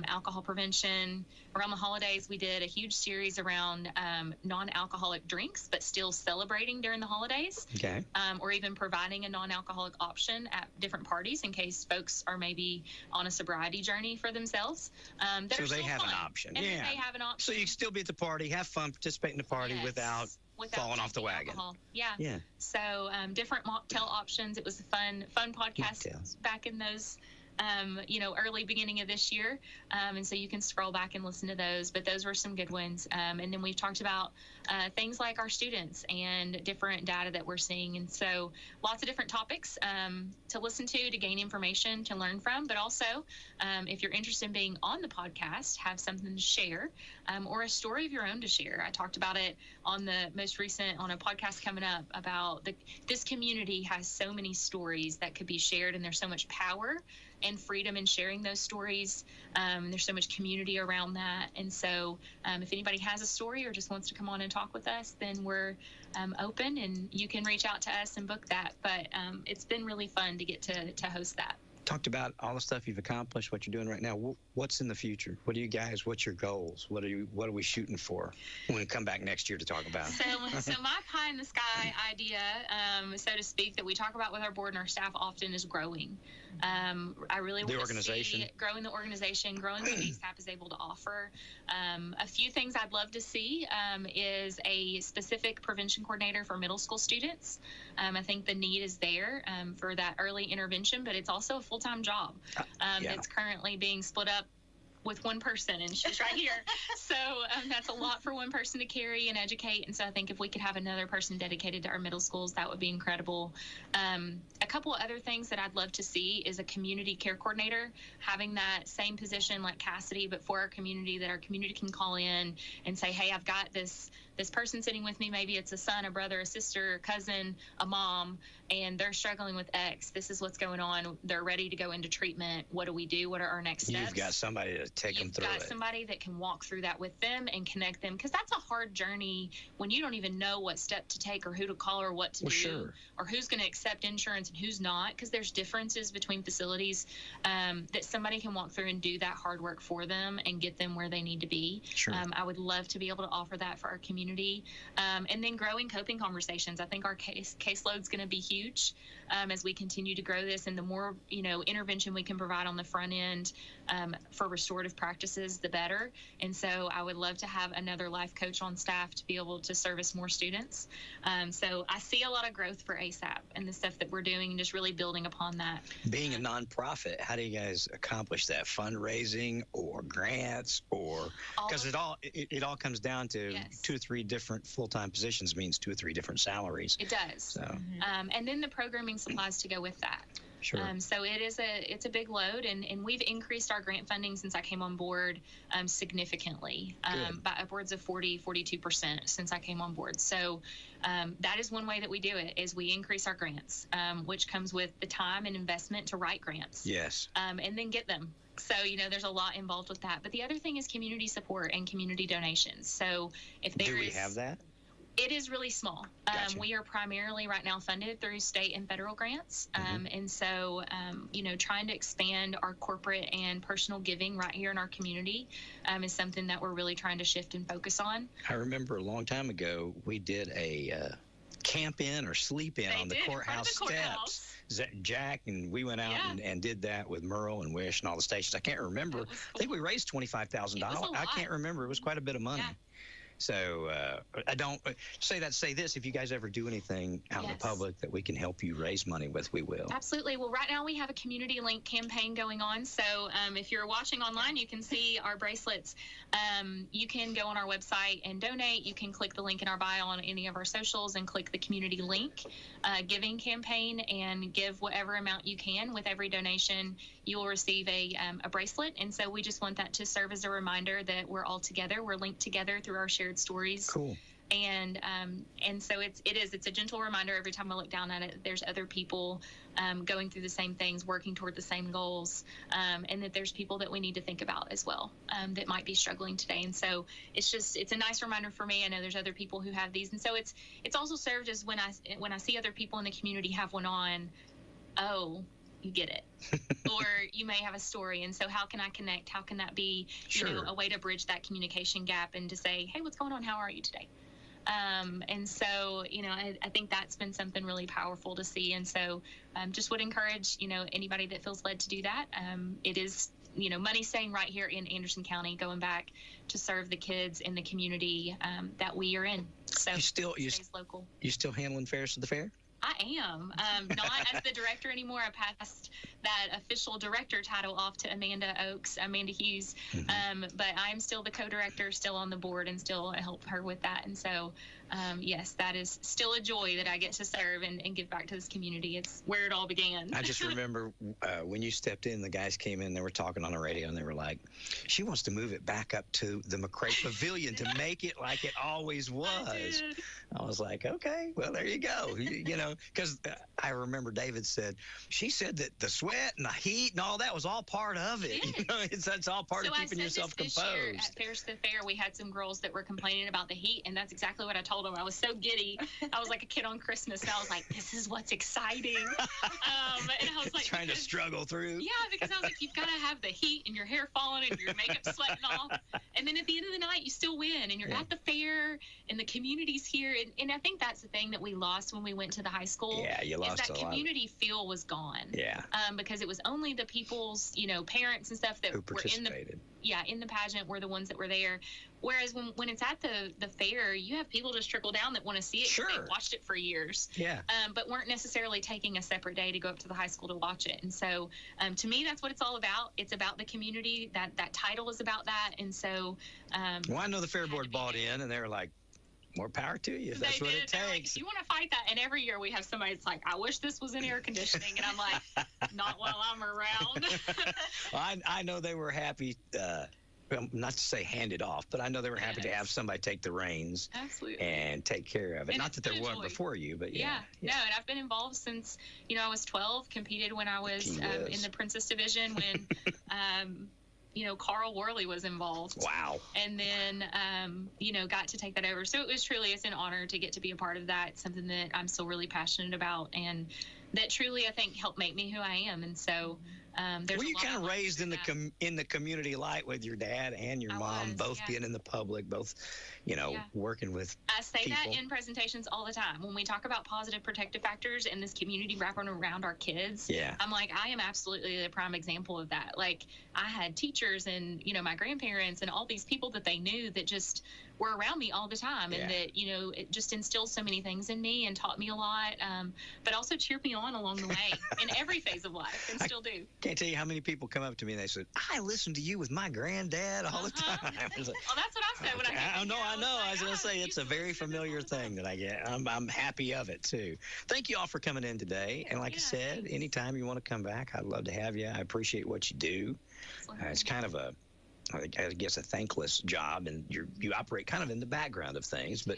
alcohol prevention. Around the holidays, we did a huge series around non-alcoholic drinks, but still celebrating during the holidays, or even providing a non-alcoholic option at different parties in case folks are maybe on a sobriety journey for themselves. So they have an option. And they have an option. So you can still be at the party, have fun, participate in the party without falling off the wagon. Alcohol. Yeah. So different mocktail options. It was a fun podcast back in those early beginning of this year. And so you can scroll back and listen to those, but those were some good ones. And then we've talked about things like our students and different data that we're seeing. And so lots of different topics to listen to gain information, to learn from, but also if you're interested in being on the podcast, have something to share or a story of your own to share. I talked about it on the most recent, on a podcast coming up about this community has so many stories that could be shared, and there's so much power and freedom in sharing those stories. There's so much community around that. And so if anybody has a story or just wants to come on and talk with us, then we're open, and you can reach out to us and book that. But it's been really fun to get to host that. Talked about all the stuff you've accomplished, what you're doing right now. What's in the future? What's your goals? What are we shooting for when we come back next year to talk about? So my pie in the sky idea, so to speak, that we talk about with our board and our staff often is growing. I really want to see growing the organization, growing what ASAP is able to offer. A few things I'd love to see is a specific prevention coordinator for middle school students. I think the need is there for that early intervention, but it's also a full-time job that's currently being split up with one person, and she's right here. So that's a lot for one person to carry and educate. And so I think if we could have another person dedicated to our middle schools, that would be incredible. A couple of other things that I'd love to see is a community care coordinator, having that same position like Cassidy, but for our community, that our community can call in and say, hey, I've got this person sitting with me. Maybe it's a son, a brother, a sister, a cousin, a mom, and they're struggling with X. This is what's going on. They're ready to go into treatment. What do we do? What are our next steps? You've got somebody to take them through it. You've got somebody that can walk through that with them and connect them, because that's a hard journey when you don't even know what step to take or who to call or what to do, or who's going to accept insurance and who's not, because there's differences between facilities, that somebody can walk through and do that hard work for them and get them where they need to be. Sure. I would love to be able to offer that for our community. And then growing coping conversations. I think our caseload's going to be huge as we continue to grow this, and the more intervention we can provide on the front end for restorative practices, the better. And so I would love to have another life coach on staff to be able to service more students. So I see a lot of growth for ASAP and the stuff that we're doing, and just really building upon that. Being a nonprofit, how do you guys accomplish that? Fundraising or grants, or because it all comes down to 2 or 3 different full-time positions means 2 or 3 different salaries. It does. So and then the programming supplies to go with that. Sure. So it's a big load, and we've increased our grant funding since I came on board significantly, by upwards of 42% since I came on board. So that is one way that we do it, is we increase our grants, which comes with the time and investment to write grants. Yes. And then get them. So, there's a lot involved with that. But the other thing is community support and community donations. So if there Do we have that? It is really small. Gotcha. We are primarily right now funded through state and federal grants. And so, trying to expand our corporate and personal giving right here in our community is something that we're really trying to shift and focus on. I remember a long time ago, we did a camp in or sleep in on the courthouse steps. Jack and we went out and did that with Merle and WYSH and all the stations. I can't remember. Cool. I think we raised $25,000. I can't remember. It was quite a bit of money. Yeah. So I don't say that. Say this: if you guys ever do anything out in the public that we can help you raise money with, we will. Absolutely. Well, right now we have a community link campaign going on. So if you're watching online, you can see our bracelets. You can go on our website and donate. You can click the link in our bio on any of our socials and click the community link giving campaign and give whatever amount you can. With every donation, you will receive a bracelet. And so we just want that to serve as a reminder that we're all together. We're linked together through our shared stories. Cool. And so it's a gentle reminder every time I look down at it. There's other people going through the same things, working toward the same goals, and that there's people that we need to think about as well that might be struggling today. And so it's a nice reminder for me. I know there's other people who have these, and so it's also served as when I see other people in the community have one on. Oh, you get it. Or you may have a story, and so how can I connect? How can that be a way to bridge that communication gap and to say, hey, what's going on? How are you today? And so I think that's been something really powerful to see, and so just would encourage anybody that feels led to do that. It is money staying right here in Anderson County, going back to serve the kids in the community that we are in. So you stays local. You still handling fairs to the fair? I am. Not as the director anymore. I passed that official director title off to Amanda Hughes. But I'm still the co-director, still on the board, and still help her with that. And so, yes, that is still a joy that I get to serve and give back to this community. It's where it all began. I just remember when you stepped in, the guys came in, they were talking on the radio, and they were like, she wants to move it back up to the McRae Pavilion to make it like it always was. I was like, okay, well, there you go. Because I remember David said, she said that the sweat sweat and the heat and all that was all part of it. You know, that's all part of keeping yourself composed. Year at Fairs to the Fair, we had some girls that were complaining about the heat, and that's exactly what I told them. I was so giddy. I was like a kid on Christmas, and I was like, this is what's exciting. And I was like, trying to struggle through. Yeah, because I was like, you've got to have the heat and your hair falling and your makeup sweating off. And then at the end of the night, you still win, and you're at the fair, and the community's here. And I think that's the thing that we lost when we went to the high school. Yeah, you lost is that community feel was gone. Yeah. Because it was only the people's, parents and stuff that who were in the pageant were the ones that were there. Whereas when it's at the fair, you have people just trickle down that want to see it. Sure. They've watched it for years. Yeah. But weren't necessarily taking a separate day to go up to the high school to watch it. And so to me, that's what it's all about. It's about the community. That title is about that. And so. Well, I know the Fair Board bought in, and they were like, more power to you. That's what it takes. Like, you want to fight that, and every year we have somebody that's like, I wish this was in air conditioning, and I'm like, not while I'm around. Well, I know they were happy, not to say hand it off, but I know they were happy to have somebody take the reins and take care of it. And not that there wasn't before you, but yeah. No, and I've been involved since, I was 12, competed when I was in the Princess Division when Carl Worley was involved. Wow. And then, got to take that over. So it's an honor to get to be a part of that. It's something that I'm still really passionate about, and that truly, I think, helped make me who I am. And so, were you kind of raised in the community light with your dad and your mom, both being in the public, both, working with I say people? That in presentations all the time. When we talk about positive protective factors and this community wrapping around our kids, I'm like, I am absolutely the prime example of that. Like, I had teachers and, my grandparents and all these people that they knew that just were around me all the time, and that, it just instilled so many things in me and taught me a lot, but also cheered me on along the way in every phase of life, and still do. Can't tell you how many people come up to me and they said, I listened to you with my granddad all the time. Well, that's what I said when I know. I was going to say, it's a very familiar thing that I get. I'm happy of it, too. Thank you all for coming in today. And like I said, anytime you want to come back, I'd love to have you. I appreciate what you do. It's kind of I guess a thankless job, and you operate kind of in the background of things, but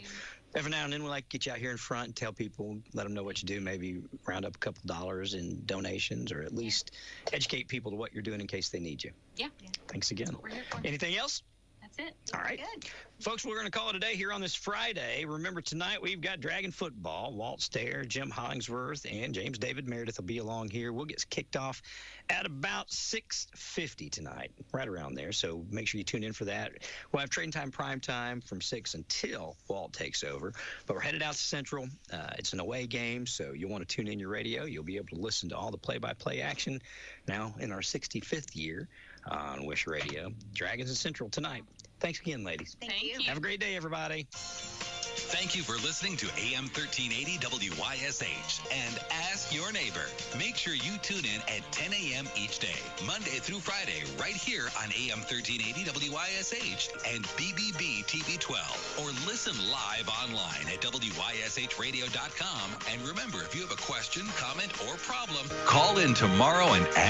every now and then we like to get you out here in front and tell people, let them know what you do, maybe round up a couple dollars in donations, or at least educate people to what you're doing in case they need you. Yeah. Thanks again. That's what we're here for. Anything else? That's it. All right. Good. Folks, we're going to call it a day here on this Friday. Remember, tonight we've got Dragon Football. Walt Stair, Jim Hollingsworth, and James David Meredith will be along here. We'll get kicked off at about 6:50 tonight, right around there. So make sure you tune in for that. We'll have Trading Time Prime Time from 6 until Walt takes over. But we're headed out to Central. It's an away game, so you'll want to tune in your radio. You'll be able to listen to all the play-by-play action now in our 65th year on WYSH Radio. Dragons and Central tonight. Thanks again, ladies. Thank you. Have a great day, everybody. Thank you for listening to AM 1380 WYSH and Ask Your Neighbor. Make sure you tune in at 10 a.m. each day, Monday through Friday, right here on AM 1380 WYSH and BBB TV 12. Or listen live online at WYSHradio.com. And remember, if you have a question, comment, or problem, call in tomorrow and ask.